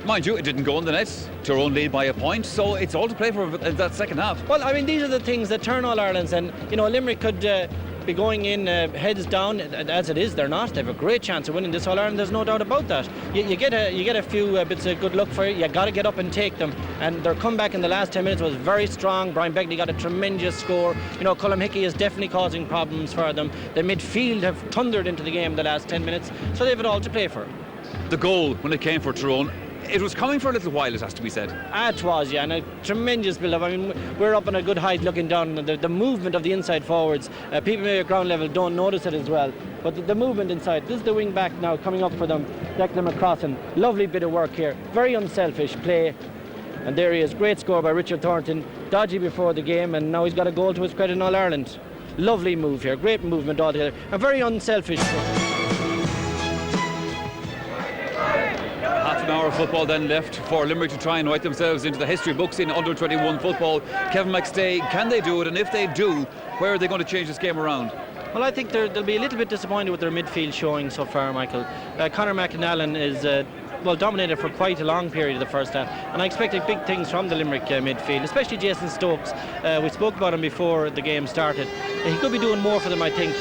Mind you, it didn't go in the net. Tyrone lead by a point, so it's all to play for that second half. Well, I mean, these are the things that turn All-Irelands, and Limerick could be going in heads down. As it is, they're not. They have a great chance of winning this All-Ireland. There's no doubt about that. You get a few bits of good luck for you. You got to get up and take them. And their comeback in the last 10 minutes was very strong. Brian Begley got a tremendous score. Cullum Hickey is definitely causing problems for them. The midfield have thundered into the game the last 10 minutes, so they have it all to play for. The goal, when it came for Tyrone, it was coming for a little while, it has to be said. It was, yeah, and a tremendous build-up. I mean, we're up on a good height looking down, and the movement of the inside forwards, people maybe at ground level don't notice it as well, but the movement inside, this is the wing back now coming up for them, Declan McCrossan. Lovely bit of work here, very unselfish play, and there he is, great score by Richard Thornton, dodgy before the game, and now he's got a goal to his credit in All-Ireland. Lovely move here, great movement altogether, a very unselfish. Half an hour of football then left for Limerick to try and write themselves into the history books in under-21 football. Kevin McStay, can they do it? And if they do, where are they going to change this game around? Well, I think they'll be a little bit disappointed with their midfield showing so far, Michael. Conor McAnallen is dominated for quite a long period of the first half, and I expected big things from the Limerick midfield, especially Jason Stokes. We spoke about him before the game started. He could be doing more for them, I think.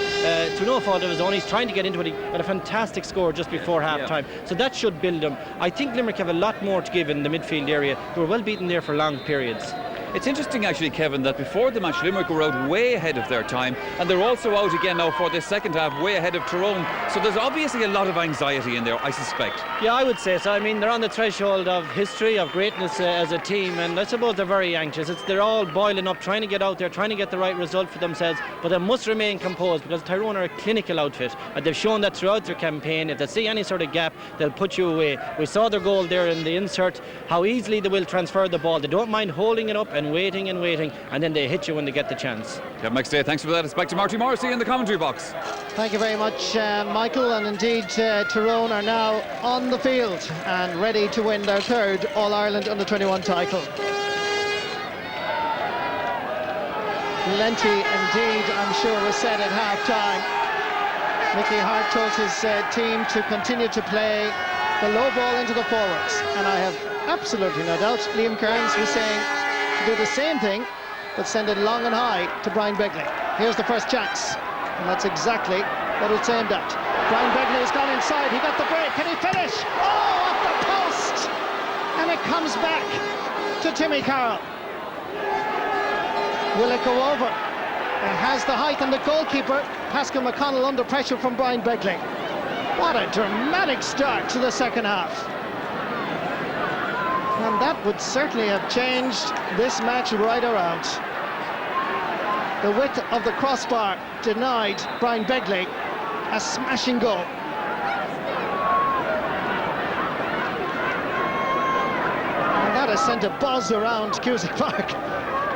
Through no fault of his own, he's trying to get into it. He got a fantastic score just before half-time, so that should build him. I think Limerick have a lot more to give in the midfield area. They were well beaten there for long periods. It's interesting actually, Kevin, that before the match Limerick were out way ahead of their time, and they're also out again now for this second half way ahead of Tyrone, so there's obviously a lot of anxiety in there, I suspect. Yeah, I would say so. I mean, they're on the threshold of history, of greatness as a team, and I suppose they're very anxious. They're all boiling up, trying to get out there, trying to get the right result for themselves, but they must remain composed because Tyrone are a clinical outfit, and they've shown that throughout their campaign. If they see any sort of gap, they'll put you away. We saw their goal there in the insert, how easily they will transfer the ball. They don't mind holding it up and waiting, and then they hit you when they get the chance. Kevin McStay, thanks for that. It's back to Marty Morrissey in the commentary box. Thank you very much, Michael, and indeed Tyrone are now on the field and ready to win their third All-Ireland Under-21 title. Plenty indeed, I'm sure, was said at half-time. Mickey Hart told his team to continue to play the low ball into the forwards, and I have absolutely no doubt Liam Kearns was saying to do the same thing, but send it long and high to Brian Begley. Here's the first chance, and that's exactly what it's aimed at. Brian Begley has gone inside, he got the break, can he finish? Oh, off the post! And it comes back to Timmy Carroll. Will it go over? It has the height, and the goalkeeper, Pascal McConnell, under pressure from Brian Begley. What a dramatic start to the second half. And that would certainly have changed this match right around. The width of the crossbar denied Brian Begley a smashing goal. And that has sent a buzz around Cusack Park.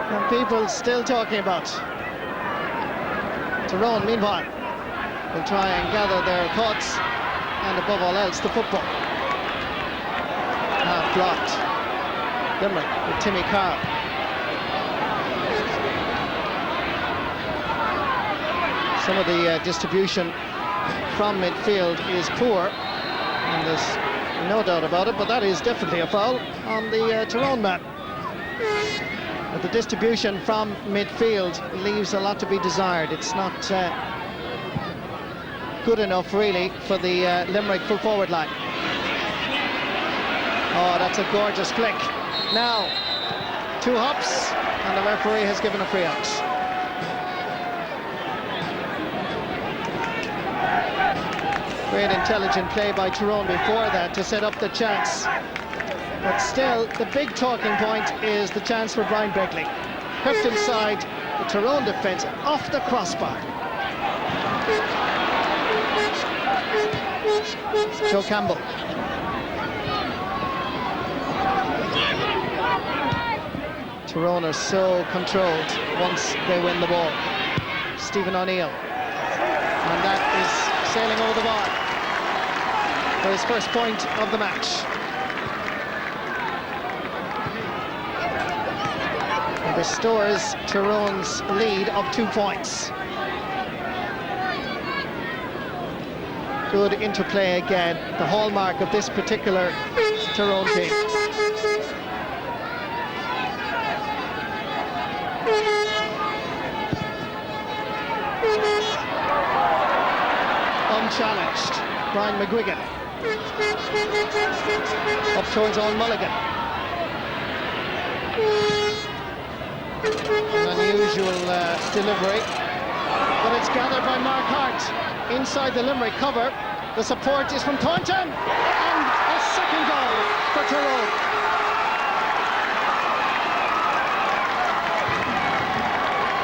And people still talking about. Tyrone, meanwhile, will try and gather their thoughts and above all else, the football. Half blocked. Limerick with Timmy Carroll. Some of the distribution from midfield is poor, and there's no doubt about it, but that is definitely a foul on the Tyrone man. But the distribution from midfield leaves a lot to be desired. It's not good enough, really, for the Limerick full forward line. Oh, that's a gorgeous flick. Now, 2 hops, and the referee has given a free out. Great intelligent play by Tyrone before that to set up the chance. But still, the big talking point is the chance for Brian Begley. Crept inside the Tyrone defence off the crossbar. Joe Campbell. Tyrone are so controlled once they win the ball. Stephen O'Neill. And that is sailing over the bar for his first point of the match. And restores Tyrone's lead of 2 points. Good interplay again, the hallmark of this particular Tyrone team. Unchallenged, Brian McGuigan. Up towards Owen Mulligan. An unusual delivery, but it's gathered by Mark Hart. Inside the Limerick cover, the support is from Thornton, and a second goal for Tyrone.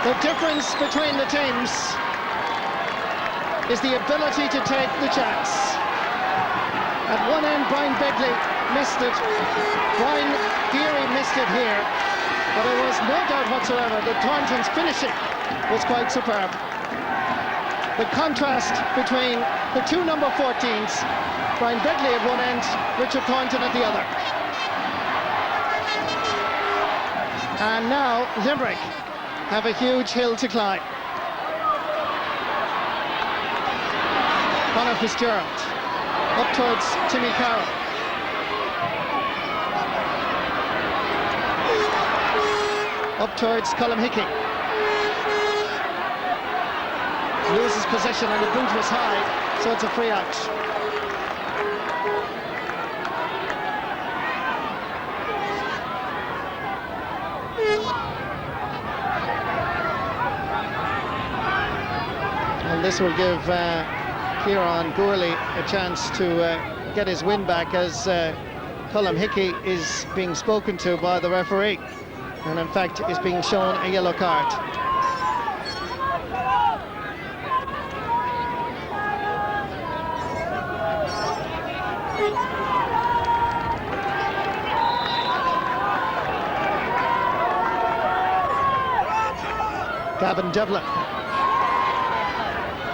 The difference between the teams is the ability to take the chance. At one end, Brian Begley missed it. Brian Geary missed it here, but there was no doubt whatsoever that Thornton's finishing was quite superb. The contrast between the 2 number 14s, Brian Begley at one end, Richard Thornton at the other. And now Limerick have a huge hill to climb. Conor Fitzgerald up towards Timmy Carroll. Up towards Colm Hickey. Loses possession and the boot was high, so it's a free out. And this will give Kieran Gourley a chance to get his win back, as Colm Hickey is being spoken to by the referee, and in fact is being shown a yellow card. Gavin Devlin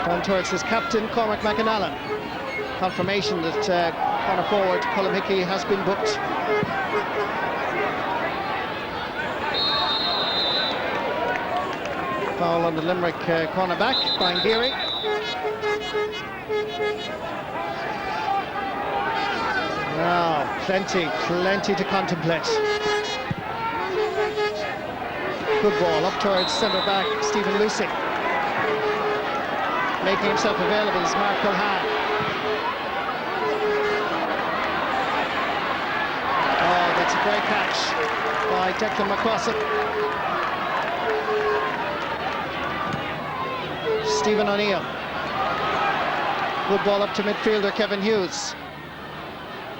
down towards his captain, Cormac McAnallen. Confirmation that corner forward Colm Hickey has been booked. Foul on the Limerick cornerback, Brian Geary. Now, plenty to contemplate. Good ball up towards centre-back Stephen Lucy. Making himself available is Mark Culhan. Oh, that's a great catch by Declan McCrossett. Stephen O'Neill. Good ball up to midfielder Kevin Hughes.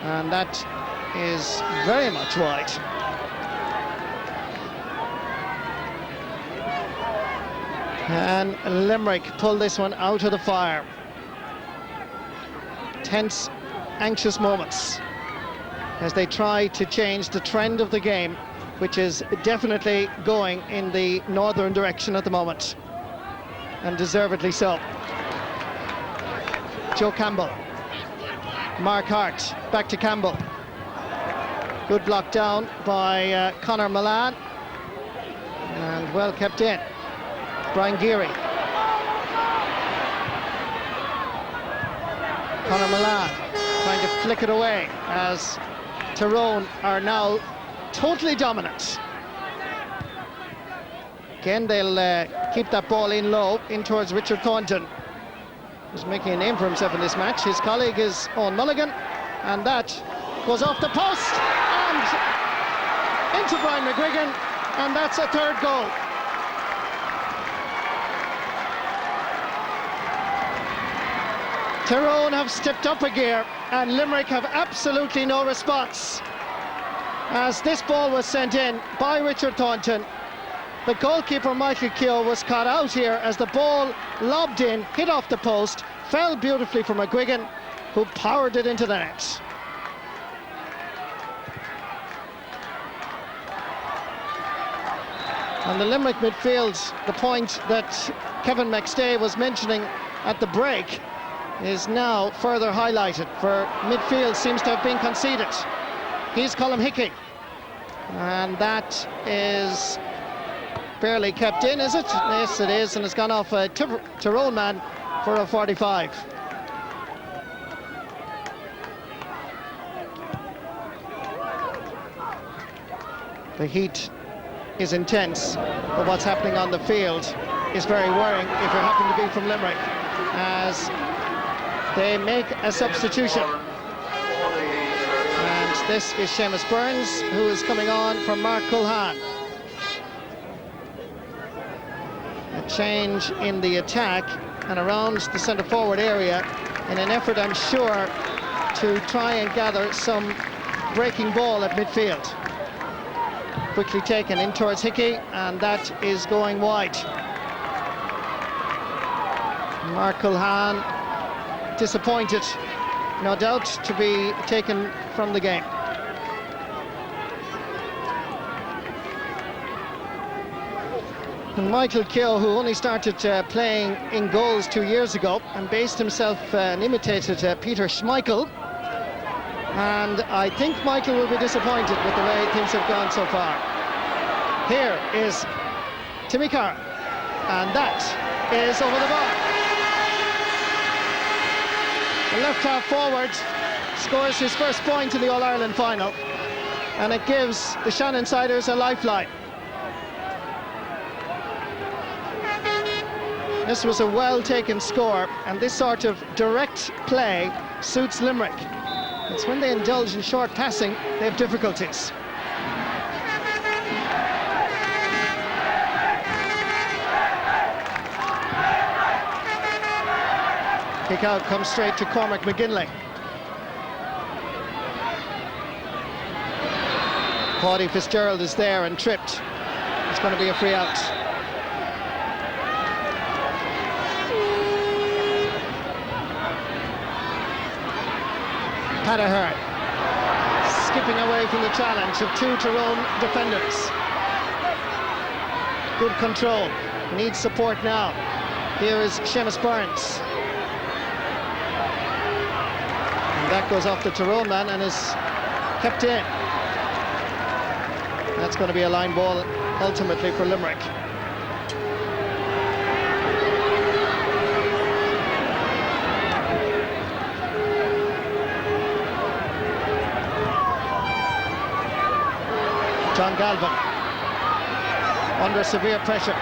And that is very much wide. And Limerick pull this one out of the fire. Tense, anxious moments as they try to change the trend of the game which is definitely going in the northern direction at the moment, and deservedly so. Joe Campbell, Mark Hart, back to Campbell. Good block down by Conor Milan, and well kept in. Brian Geary. Conor Milan trying to flick it away as Tyrone are now totally dominant. Again, they'll keep that ball in low, in towards Richard Thornton, who's making a name for himself in this match. His colleague is Owen Mulligan, and that goes off the post and into Brian McGuigan, and that's a third goal. Tyrone have stepped up a gear, and Limerick have absolutely no response. As this ball was sent in by Richard Thornton, the goalkeeper Michael Keogh was caught out here as the ball lobbed in, hit off the post, fell beautifully for McGuigan, who powered it into the net. And the Limerick midfield, the point that Kevin McStay was mentioning at the break, is now further highlighted, for midfield seems to have been conceded. Here's Colm Hickey, and that is barely kept in, is it? Yes, it is, and it's gone off a Tyrone man for a 45. The heat is intense, but what's happening on the field is very worrying if you happen to be from Limerick, as they make a substitution. And this is Seamus Burns, who is coming on from Mark Culhane. A change in the attack and around the centre forward area in an effort, I'm sure, to try and gather some breaking ball at midfield. Quickly taken in towards Hickey, and that is going wide. Mark Culhane disappointed, no doubt, to be taken from the game. And Michael Keogh, who only started playing in goals 2 years ago and based himself and imitated Peter Schmeichel, and I think Michael will be disappointed with the way things have gone so far. Here is Timmy Carr, and that is over the bar. The left half forward scores his first point in the All-Ireland final, and it gives the Shannonsiders a lifeline. This was a well-taken score, and this sort of direct play suits Limerick. It's when they indulge in short passing, they have difficulties. Kick out comes straight to Cormac McGinley. Paddy Fitzgerald is there and tripped. It's going to be a free out. Padahern skipping away from the challenge of two Tyrone defenders. Good control. Needs support now. Here is Seamus Burns. That goes off the Tyrone man and is kept in. That's going to be a line ball ultimately for Limerick. John Galvin under severe pressure,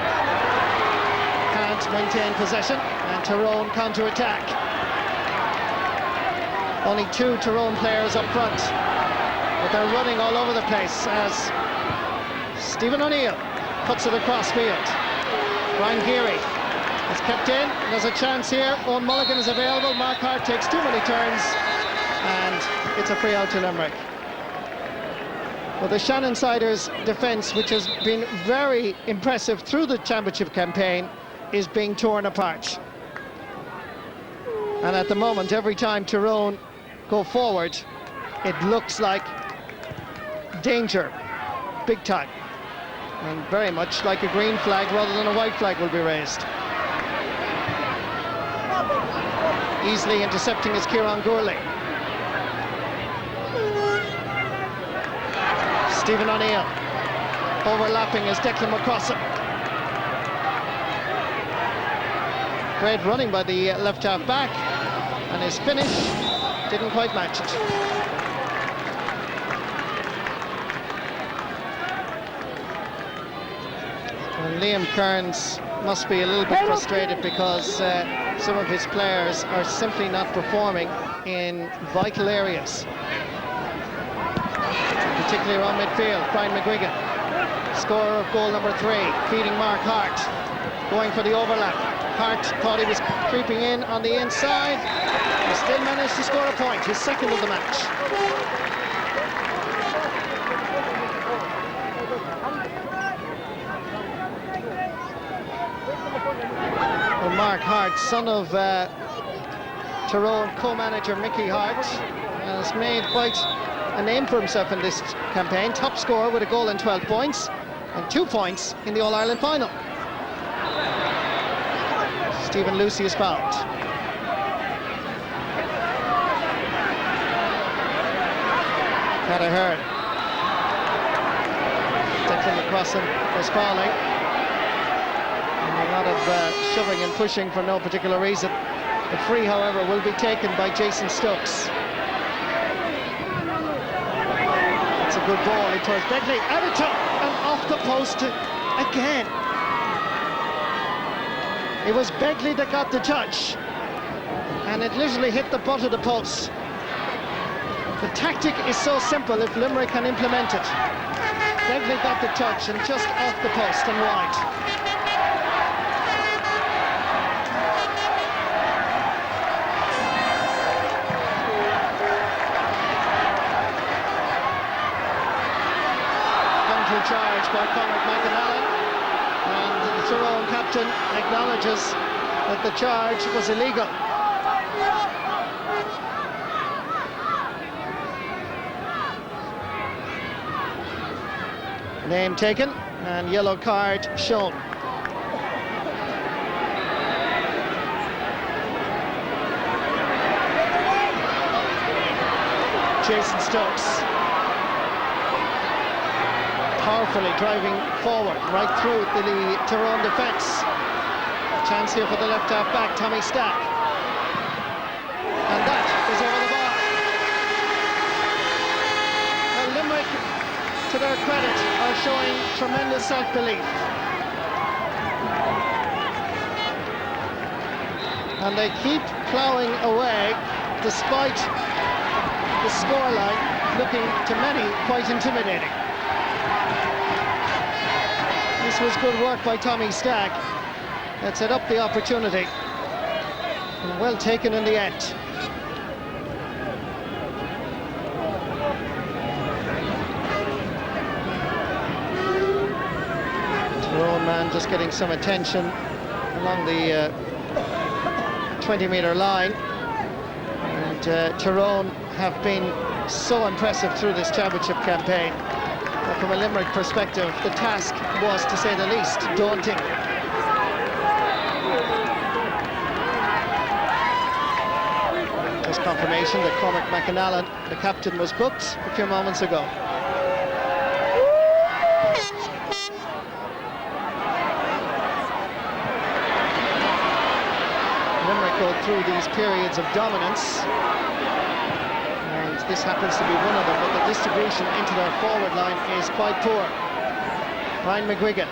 can't maintain possession, and Tyrone counter-attack. Only two Tyrone players up front, but they're running all over the place as Stephen O'Neill puts it across field. Brian Geary is kept in. There's a chance here. Owen Mulligan is available. Mark Hart takes too many turns, and it's a free out to Limerick. Well, the Shannonsiders' defence, which has been very impressive through the championship campaign, is being torn apart. And at the moment, every time Tyrone go forward, it looks like danger big time. And very much like a green flag rather than a white flag will be raised. Easily intercepting is Kieran Gourley. Stephen O'Neill. Overlapping is Declan McCrossen. Great running by the left half back, and his finish didn't quite match it. And Liam Kearns must be a little bit frustrated because some of his players are simply not performing in vital areas, particularly around midfield. Brian McGuigan, scorer of goal number 3, feeding Mark Hart, going for the overlap. Hart thought he was creeping in on the inside. He still managed to score a point, his second of the match. Well, Mark Hart, son of Tyrone co-manager Mickey Hart, has made quite a name for himself in this campaign. Top scorer with a goal and 12 points, and 2 points in the All-Ireland final. Stephen Lucy is fouled. Hearn. Declan McCrossen was fouling. And a lot of shoving and pushing for no particular reason. The free, however, will be taken by Jason Stokes. It's a good ball. He towards Begley. Out of top and off the post again. It was Begley that got the touch, and it literally hit the butt of the post. The tactic is so simple if Limerick can implement it. Begley got the touch and just off the post and wide. Frontal charge by Cormac McAnally. And the Tyrone captain acknowledges that the charge was illegal. Name taken and yellow card shown. Jason Stokes. Powerfully driving forward, right through the Tyrone defence. Chance here for the left half back, Tommy Stack. And that is over the bar. Well, Limerick, to their credit, are showing tremendous self-belief. And they keep ploughing away despite the scoreline looking to many quite intimidating. This was good work by Tommy Stack that set up the opportunity, and well taken in the end. Tyrone man just getting some attention along the 20-metre line, and Tyrone have been so impressive through this championship campaign. From a Limerick perspective, the task was, to say the least, daunting. Just confirmation that Cormac McAnally, the captain, was booked a few moments ago. Limerick go through these periods of dominance. This happens to be one of them, but the distribution into their forward line is quite poor. Ryan McGuigan.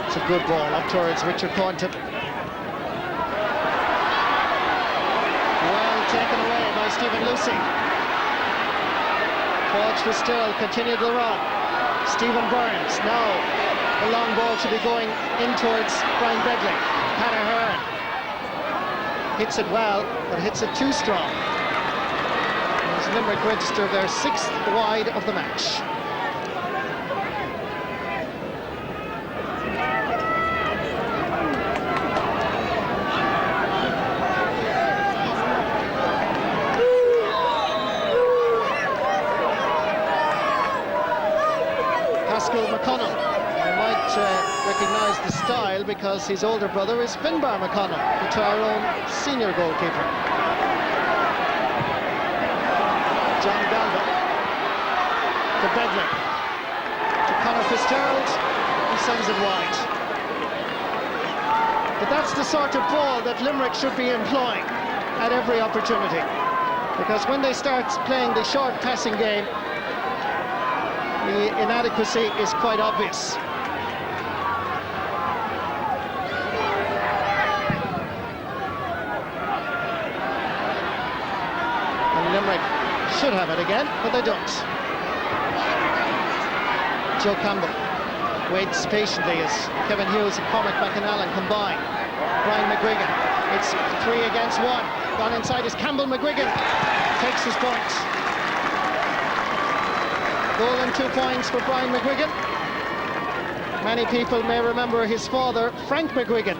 It's a good ball up towards Richard Thornton. Well taken away by Stephen Lucy. Coach was still continued the run. Stephen Burns. Now the long ball should be going in towards Brian Begley. Hearn hits it well, but hits it too strong. As Limerick register their 6th wide of the match. Pascal McConnell. You might recognise the style because his older brother is Finbar McConnell, the Tyrone senior goalkeeper. John Galvin to Bedley, to Conor Fitzgerald, he sends it wide. But that's the sort of ball that Limerick should be employing at every opportunity, because when they start playing the short passing game, the inadequacy is quite obvious. And Limerick should have it again, but they don't. Joe Campbell waits patiently as Kevin Hughes and Cormac McAnallen combine. Brian McGuigan, it's 3 against 1. Gone inside is Campbell. McGuigan takes his point. Goal and 2 points for Brian McGuigan. Many people may remember his father, Frank McGuigan,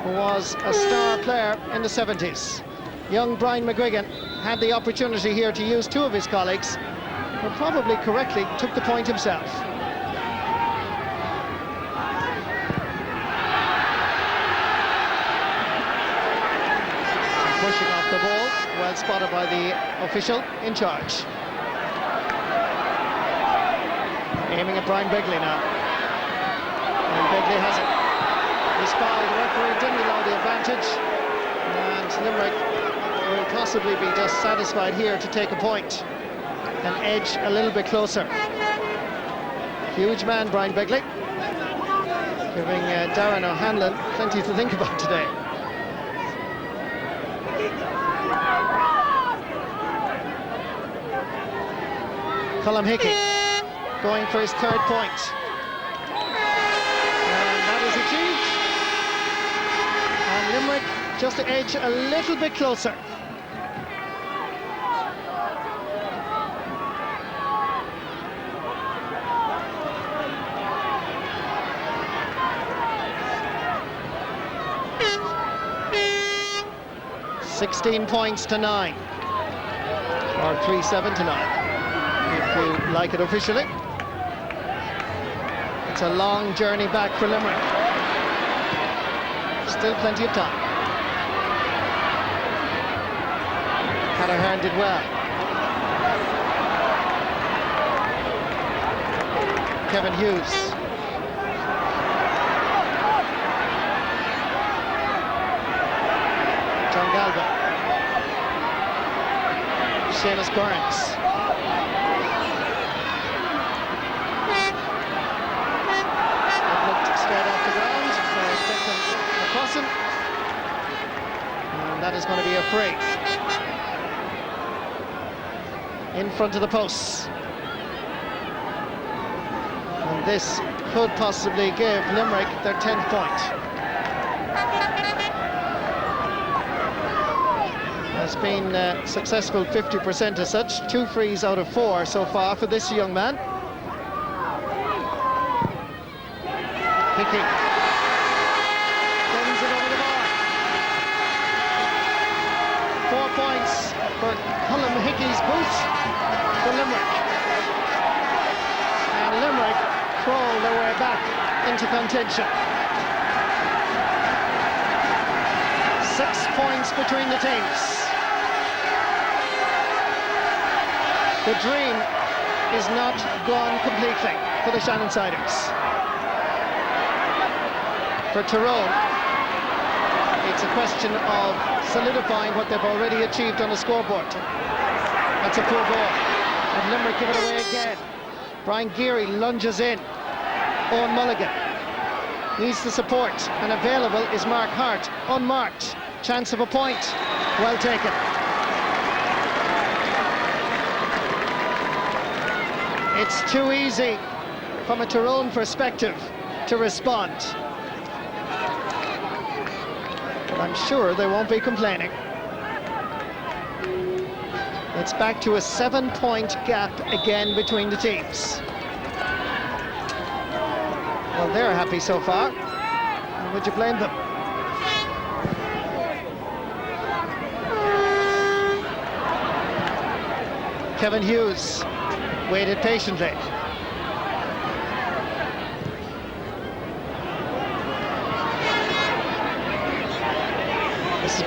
who was a star player in the 70s. Young Brian McGuigan had the opportunity here to use 2 of his colleagues, but probably correctly took the point himself. Pushing off the ball, well spotted by the official in charge. Aiming at Brian Begley now. And Begley has it. He's fouled. The referee didn't allow the advantage. And Limerick will possibly be just satisfied here to take a point and edge a little bit closer. Huge man, Brian Begley, giving Darren O'Hanlon plenty to think about today. Colm Hickey going for his 3rd point. And that is achieved. And Limerick just to edge a little bit closer. $16 points to 9. Or 3-7 to 9. If you like it officially. It's a long journey back for Limerick. Still plenty of time. Callaghan did well. Kevin Hughes. John Galvin. Seamus Burns. Straight off the ground for Declan McCrossan, and that is going to be a free in front of the posts, and this could possibly give Limerick their 10th point. Has been successful 50% as such, 2 frees out of 4 so far for this young man. Hickey sends it over the bar. 4 points for Colm Hickey's boot for Limerick. And Limerick crawl their way back into contention. 6 points between the teams. The dream is not gone completely for the Shannonsiders. For Tyrone, it's a question of solidifying what they've already achieved on the scoreboard. That's a poor ball. And Limerick give it away again. Brian Geary lunges in. Owen Mulligan needs the support, and available is Mark Hart. Unmarked. Chance of a point. Well taken. It's too easy from a Tyrone perspective to respond. I'm sure they won't be complaining. It's back to a 7-point gap again between the teams. Well, they're happy so far. And would you blame them? Kevin Hughes waited patiently.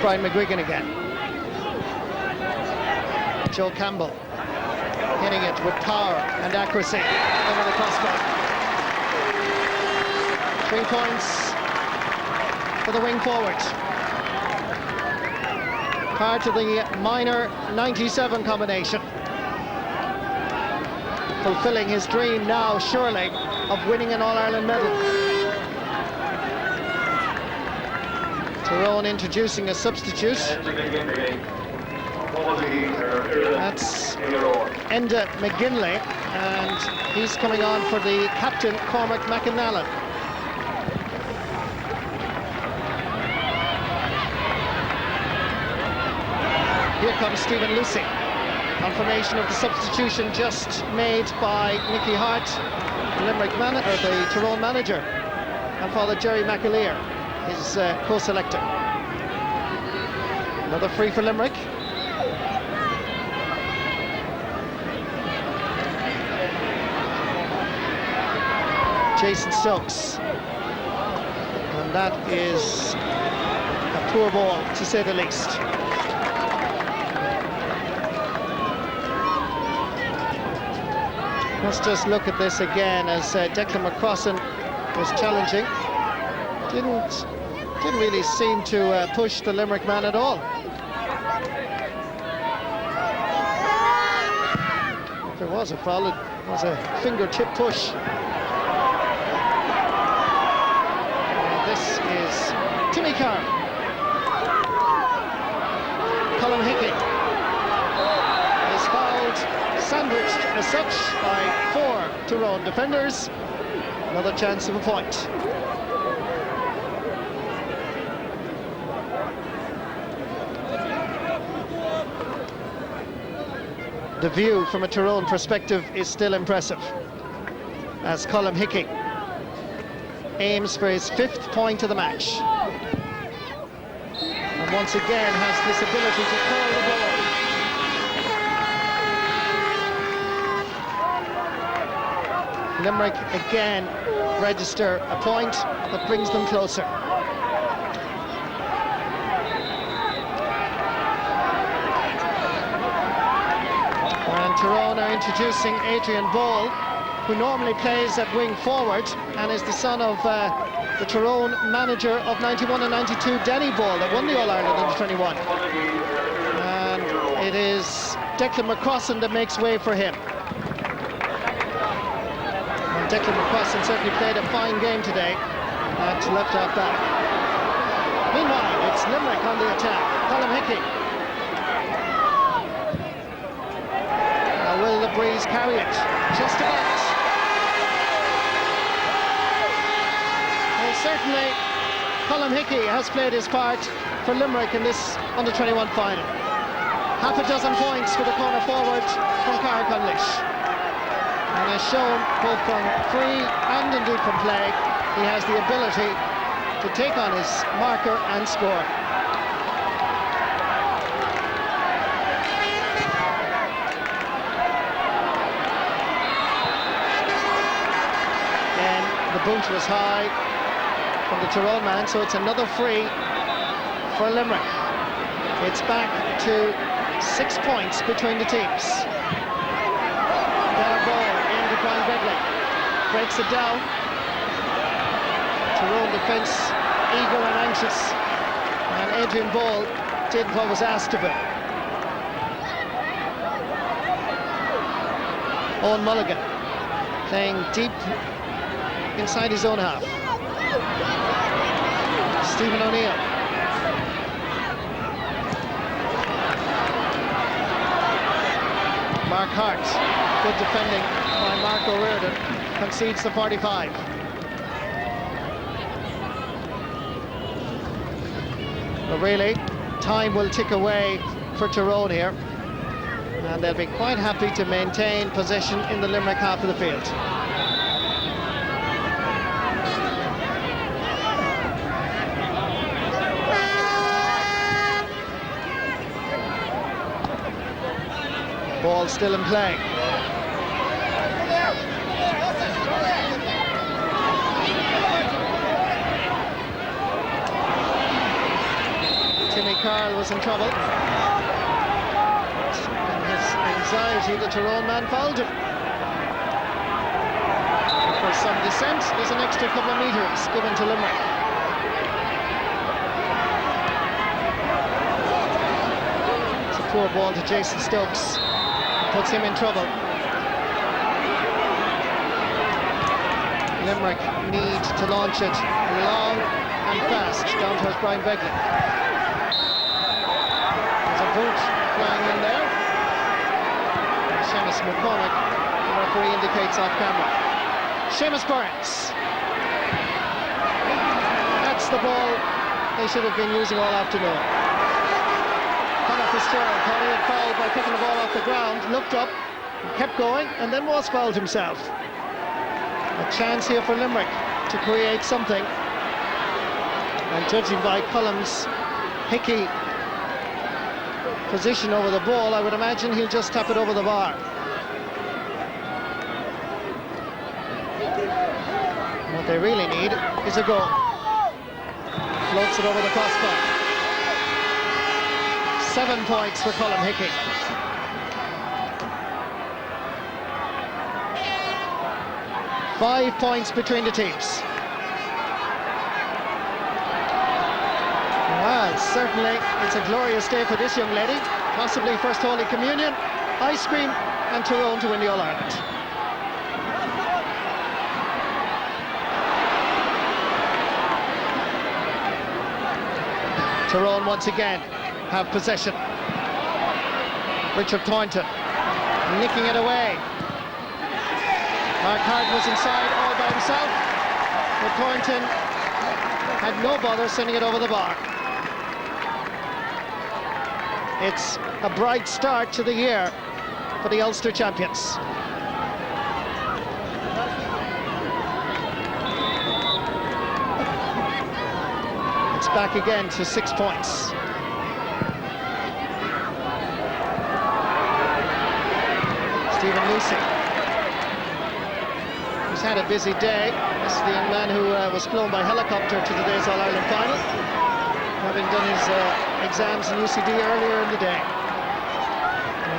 Brian McGuigan again. Joe Campbell hitting it with power and accuracy over the crossbar. 3 points for the wing forward. Part of the minor 97 combination. Fulfilling his dream now, surely, of winning an All-Ireland medal. Tyrone introducing a substitute. That's Enda McGinley, and he's coming on for the captain, Cormac McAnallen. Here comes Stephen Lucy. Confirmation of the substitution just made by Nicky Hart, the the Tyrone manager, and Father Jerry McAleer, his co-selector. Another free for Limerick. Jason Stokes. And that is a poor ball, to say the least. Let's just look at this again as Declan McCrossan was challenging. Didn't really seem to push the Limerick man at all. If there was a foul, it was a fingertip push. This is Timmy Carr. Colin Hickey is fouled, sandwiched as such by 4 Tyrone defenders. Another chance of a point. The view from a Tyrone perspective is still impressive, as Colin Hickey aims for his 5th point of the match. And once again has this ability to call the ball. Limerick again register a point that brings them closer. And Tyrone are introducing Adrian Ball, who normally plays at wing forward and is the son of the Tyrone manager of 91 and 92, Danny Ball, that won the All-Ireland under 21. And it is Declan McCrossan that makes way for him. And Declan McCrossan certainly played a fine game today at left half back. Meanwhile, it's Limerick on the attack. Colin Hickey. Now will the breeze carry it? Just about. Certainly, Colin Hickey has played his part for Limerick in this under-21 final. Half a dozen points for the corner forward from Carrick-on-Laois. And has shown both from free and indeed from play, he has the ability to take on his marker and score. Again, the boot was high from the Tyrone man, so it's another free for Limerick. It's back to 6 points between the teams. Got a ball into Brian Begley. Breaks it down. Tyrone defence eager and anxious. And Adrian Ball did what was asked of him. Owen Mulligan playing deep inside his own half. Stephen O'Neill. Mark Hart, good defending by Mark O'Riordan, concedes the 45. But really, time will tick away for Tyrone here, and they'll be quite happy to maintain possession in the Limerick half of the field. Ball still in play. Timmy Carroll was in trouble. In his anxiety, the Tyrone man fouled him. For some dissent, there's an extra couple of metres given to Limerick. It's a poor ball to Jason Stokes. Puts him in trouble. Limerick need to launch it long and fast. Down towards Brian Begley. There's a boot flying in there. Seamus McCormick, the referee indicates off camera. Seamus Burns. That's the ball they should have been using all afternoon. Conor Fitzgerald thought he had fouled by picking the ball off the ground, looked up, kept going, and then was fouled himself. A chance here for Limerick to create something. And judging by Cullum's Hickey position over the ball, I would imagine he'll just tap it over the bar. What they really need is a goal. Floats it over the crossbar. 7 points for Cullum Hickey. Five points between the teams. Well, certainly it's a glorious day for this young lady. Possibly first Holy Communion, ice cream and Tyrone to win the All-Ireland. Tyrone once again have possession. Richard Thornton nicking it away. Mark Hart was inside all by himself, but Thornton had no bother sending it over the bar. It's a bright start to the year for the Ulster champions. It's back again to 6 points. Stephen Lucy. He's had a busy day. This is the young man who was flown by helicopter to today's All-Ireland final, having done his exams in UCD earlier in the day.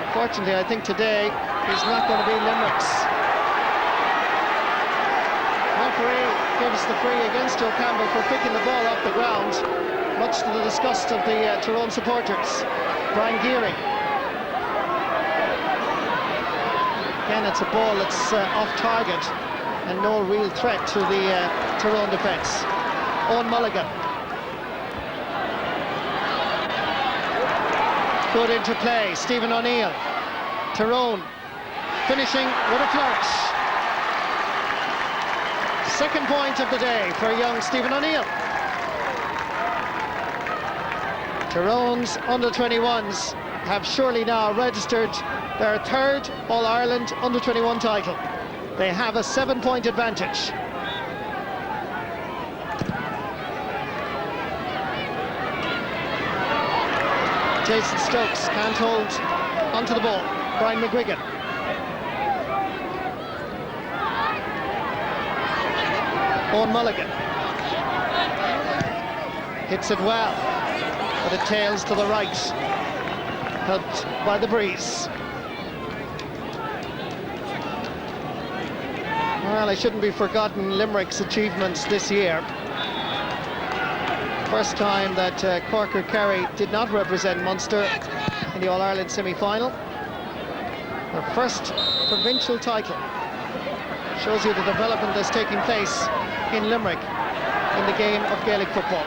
Unfortunately, I think today is not going to be Limerick's. Referee gives the free against Joe Campbell for picking the ball off the ground, much to the disgust of the Tyrone supporters. Brian Geary. Again, it's a ball that's off target and no real threat to the Tyrone defence. Owen Mulligan. Good interplay. Stephen O'Neill. Tyrone finishing with a flourish. Second point of the day for young Stephen O'Neill. Tyrone's under-21s have surely now registered their third All-Ireland under-21 title. They have a 7-point advantage. Jason Stokes can't hold onto the ball. Brian McGuigan. Owen Mulligan. Hits it well, but it tails to the right. Helped by the breeze. Well, it shouldn't be forgotten Limerick's achievements this year. First time that Cork or Kerry did not represent Munster in the All-Ireland semi-final. Their first provincial title. Shows you the development that's taking place in Limerick in the game of Gaelic football.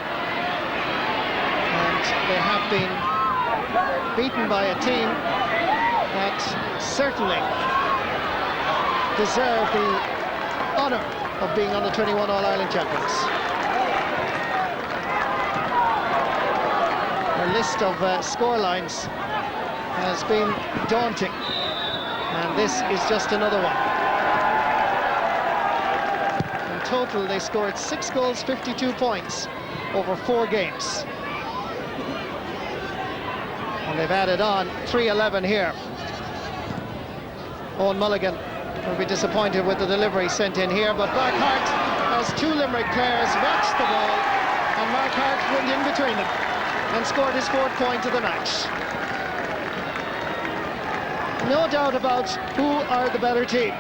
And they have been beaten by a team that certainly deserve the honour of being under-21 All-Ireland champions. The list of scorelines has been daunting, and this is just another one. In total, they scored 6 goals, 52 points over 4 games. And they've added on 3-11 here. Owen Mulligan will be disappointed with the delivery sent in here, but Mark Hart, as 2 Limerick players, watched the ball, and Mark Hart went in between them. and scored his 4th point of the match. No doubt about who are the better team.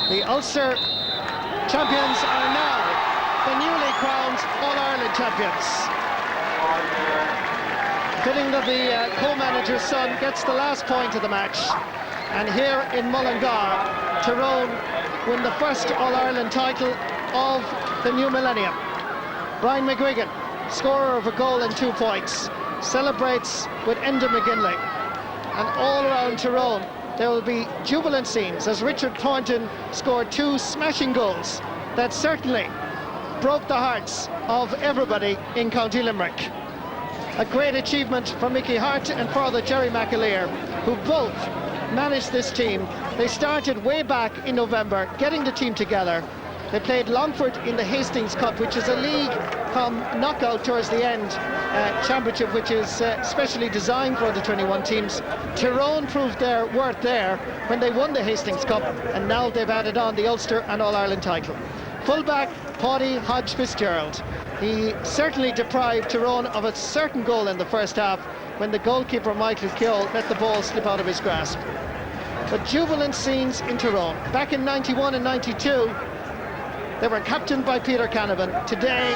The Ulster champions are now the newly crowned All-Ireland champions. Fitting that the co-manager's son gets the last point of the match. And here in Mullingar, Tyrone win the first All-Ireland title of the new millennium. Brian McGuigan, scorer of a goal and 2 points, celebrates with Enda McGinley. And all around Tyrone, there will be jubilant scenes as Richard Thornton scored 2 smashing goals that certainly broke the hearts of everybody in County Limerick. A great achievement for Mickey Hart and Father Jerry McAleer, who both managed this team. They started way back in November, getting the team together. They played Longford in the Hastings Cup, which is a league come knockout towards the end championship, which is specially designed for the 21 teams. Tyrone proved their worth there when they won the Hastings Cup, and now they've added on the Ulster and All-Ireland title. Fullback Paddy Hodge Fitzgerald. He certainly deprived Tyrone of a certain goal in the first half when the goalkeeper Michael Keogh let the ball slip out of his grasp. But jubilant scenes in Tyrone. Back in 91 and 92, they were captained by Peter Canavan. Today,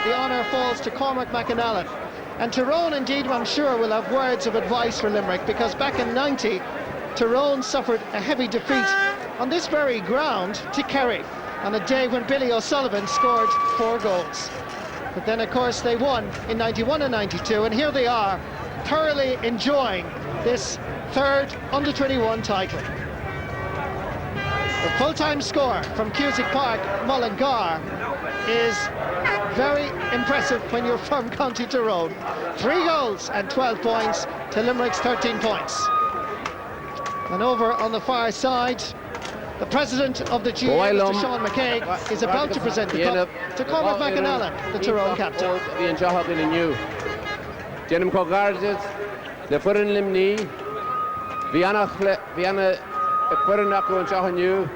the honour falls to Cormac McAnallen. And Tyrone, indeed, I'm sure, will have words of advice for Limerick, because back in 90, Tyrone suffered a heavy defeat on this very ground to Kerry, on a day when Billy O'Sullivan scored 4 goals. But then, of course, they won in 91 and 92, and here they are, thoroughly enjoying this 3rd under-21 title. The full-time score from Cusack Park, Mullingar, is very impressive when you're from County Tyrone. 3 goals and 12 points to Limerick's 13 points. And over on the far side, the president of the GA, Mr. Sean McKay, is about to present the cup to Cormac McAnallen, the Tyrone captain. Jenim Cogardes, the Furin Limni, Viana Furinaco and Chahanu,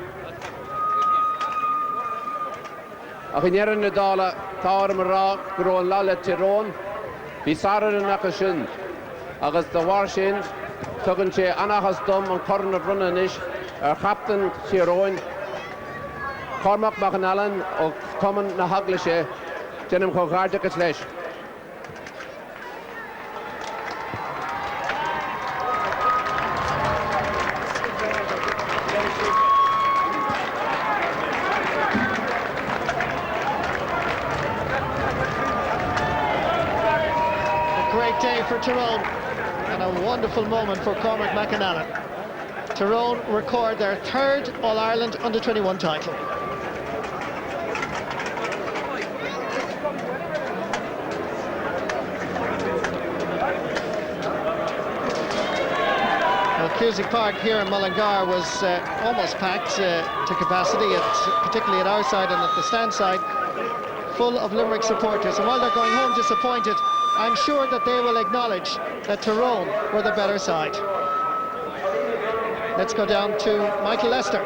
Achineran Nadala, Tower Mara, Gron Lala Tyrone, Visara and Nakashin, August the Warshin, Tuganche Anahasdom and Corn of Runanish, Captain Tyrone, Cormac McAnallen, of Common Nahaglishe, Jenim Cogardes Slash. Day for Tyrone, and a wonderful moment for Cormac McAnallen. Tyrone record their 3rd All-Ireland under-21 title. Well, Cusack Park here in Mullingar was almost packed to capacity, particularly at our side and at the stand side, full of Limerick supporters. And while they're going home disappointed, I'm sure that they will acknowledge that Tyrone were the better side. Let's go down to Michael Lester.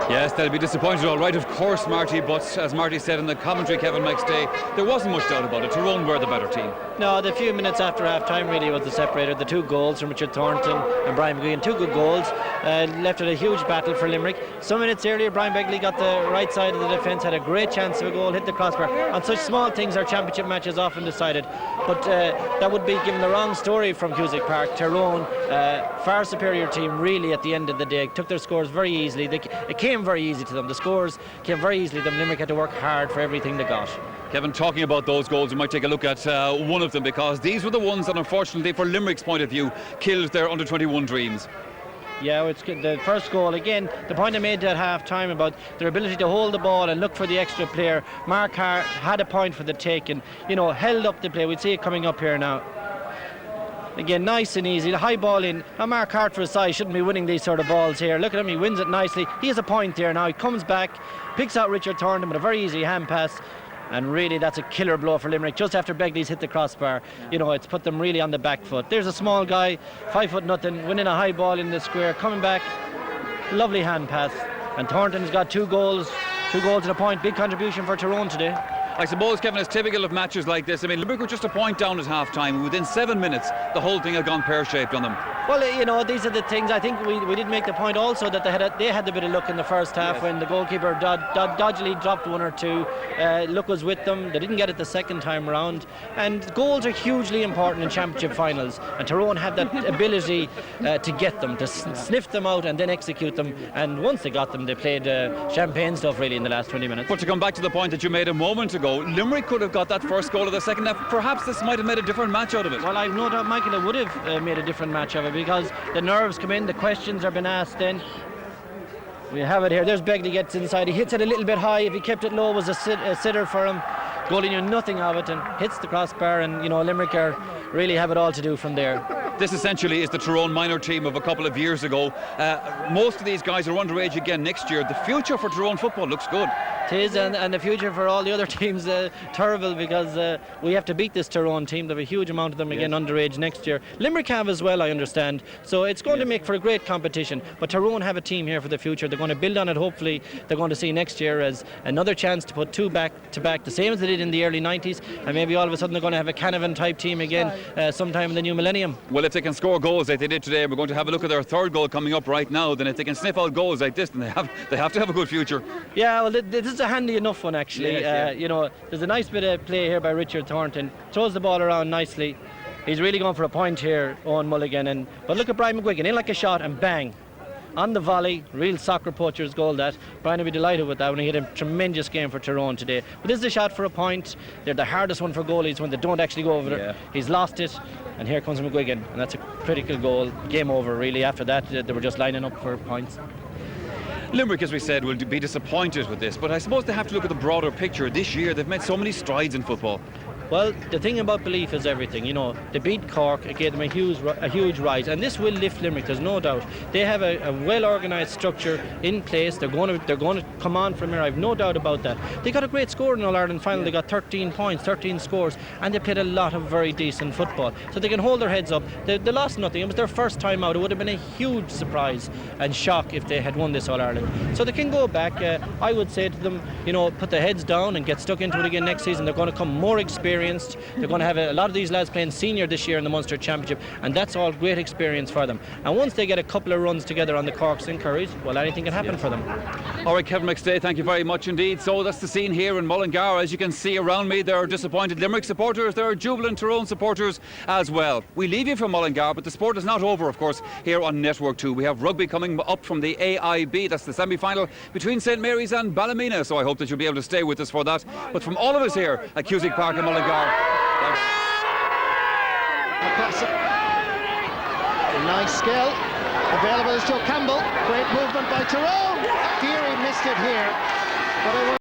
Yes, they'll be disappointed, all right, of course, Marty, but as Marty said in the commentary, Kevin McStay, there wasn't much doubt about it. Tyrone were the better team. No, the few minutes after half-time really was the separator. The 2 goals from Richard Thornton and Brian McGuigan, 2 good goals, left it a huge battle for Limerick. Some minutes earlier, Brian Begley got the right side of the defence, had a great chance of a goal, hit the crossbar. On such small things, our championship matches often decided. But that would be given the wrong story from Cusack Park. Tyrone, far superior team, really, at the end of the day. Took their scores very easily. It came very easy to them. The scores came very easily to them. Limerick had to work hard for everything they got. Kevin, talking about those goals, we might take a look at one of them, because these were the ones that, unfortunately, for Limerick's point of view, killed their under-21 dreams. Yeah, it's the first goal. Again, the point I made at half-time about their ability to hold the ball and look for the extra player. Mark Hart had a point for the take and, held up the play. We'd see it coming up here now. Again, nice and easy. The high ball in. Now, Mark Hart, for his size, shouldn't be winning these sort of balls here. Look at him, he wins it nicely. He has a point there now. He comes back, picks out Richard Thornton with a very easy hand pass. And really, that's a killer blow for Limerick. Just after Begley's hit the crossbar, it's put them really on the back foot. There's a small guy, 5 foot nothing, winning a high ball in the square, coming back. Lovely hand pass. And Thornton's got 2 goals and a point. Big contribution for Tyrone today. I suppose, Kevin, it's typical of matches like this. I mean, Limerick were just a point down at half-time, and within 7 minutes, the whole thing had gone pear-shaped on them. Well, you know, these are the things. I think we did make the point also that they had a bit of luck in the first half when the goalkeeper dodgily dropped one or two. Luck was with them. They didn't get it the second time around. And goals are hugely important in championship finals. And Tyrone had that ability to get them, to sniff them out and then execute them. And once they got them, they played champagne stuff really in the last 20 minutes. But to come back to the point that you made a moment ago, Limerick could have got that first goal of the second half. Perhaps this might have made a different match out of it. Well, I've no doubt, Michael, it would have made a different match of it, because the nerves come in, the questions are being asked then. We have it here. There's Begley, gets inside. He hits it a little bit high. If he kept it low, it was a sitter for him. Goalie knew nothing of it and hits the crossbar, and, you know, Limerick really have it all to do from there. This essentially is the Tyrone minor team of a couple of years ago. Most of these guys are underage again next year. The future for Tyrone football looks good. It is, and the future for all the other teams terrible, because we have to beat this Tyrone team. They have a huge amount of them again underage next year. Limerick have as well, I understand. So it's going to make for a great competition. But Tyrone have a team here for the future. They're going to build on it. Hopefully, they're going to see next year as another chance to put two back to back, the same as they did in the early 90s. And maybe all of a sudden they're going to have a Canavan type team again sometime in the new millennium. Well, if they can score goals like they did today, we're going to have a look at their third goal coming up right now. Then if they can sniff out goals like this, then they have to have a good future. Yeah, well, this is a handy enough one actually. You know, there's a nice bit of play here by Richard Thornton. Throws the ball around nicely. He's really going for a point here, Owen Mulligan. But look at Brian McGuigan, in like a shot and bang. On the volley, real soccer poacher's goal that. Brian will be delighted with that one. He had a tremendous game for Tyrone today. But this is a shot for a point. They're the hardest one for goalies when they don't actually go over it. He's lost it, and here comes McGuigan, and that's a critical goal. Game over really. After that, they were just lining up for points. Limerick, as we said, will be disappointed with this, but I suppose they have to look at the broader picture. This year they've made so many strides in football. Well, the thing about belief is everything. You know, they beat Cork, it gave them a huge rise, and this will lift Limerick. There's no doubt. They have a well-organised structure in place. They're going to come on from here. I've no doubt about that. They got a great score in All-Ireland final. They got 13 points, 13 scores, and they played a lot of very decent football. So they can hold their heads up. They lost nothing. It was their first time out. It would have been a huge surprise and shock if they had won this All-Ireland. So they can go back. I would say to them, you know, put their heads down and get stuck into it again next season. They're going to come more experienced. They're going to have a lot of these lads playing senior this year in the Munster Championship, and that's all great experience for them. And once they get a couple of runs together on the Corks and Curries, well, anything can happen for them. All right, Kevin McStay, thank you very much indeed. So that's the scene here in Mullingar. As you can see around me, there are disappointed Limerick supporters, there are jubilant Tyrone supporters as well. We leave you from Mullingar, but the sport is not over, of course, here on Network 2. We have rugby coming up from the AIB. That's the semi-final between St Mary's and Ballymena, so I hope that you'll be able to stay with us for that. But from all of us here at Cusick Park in Mullingar, nice skill. Available is Joe Campbell. Great movement by Tyrone. Deary missed it here. But it was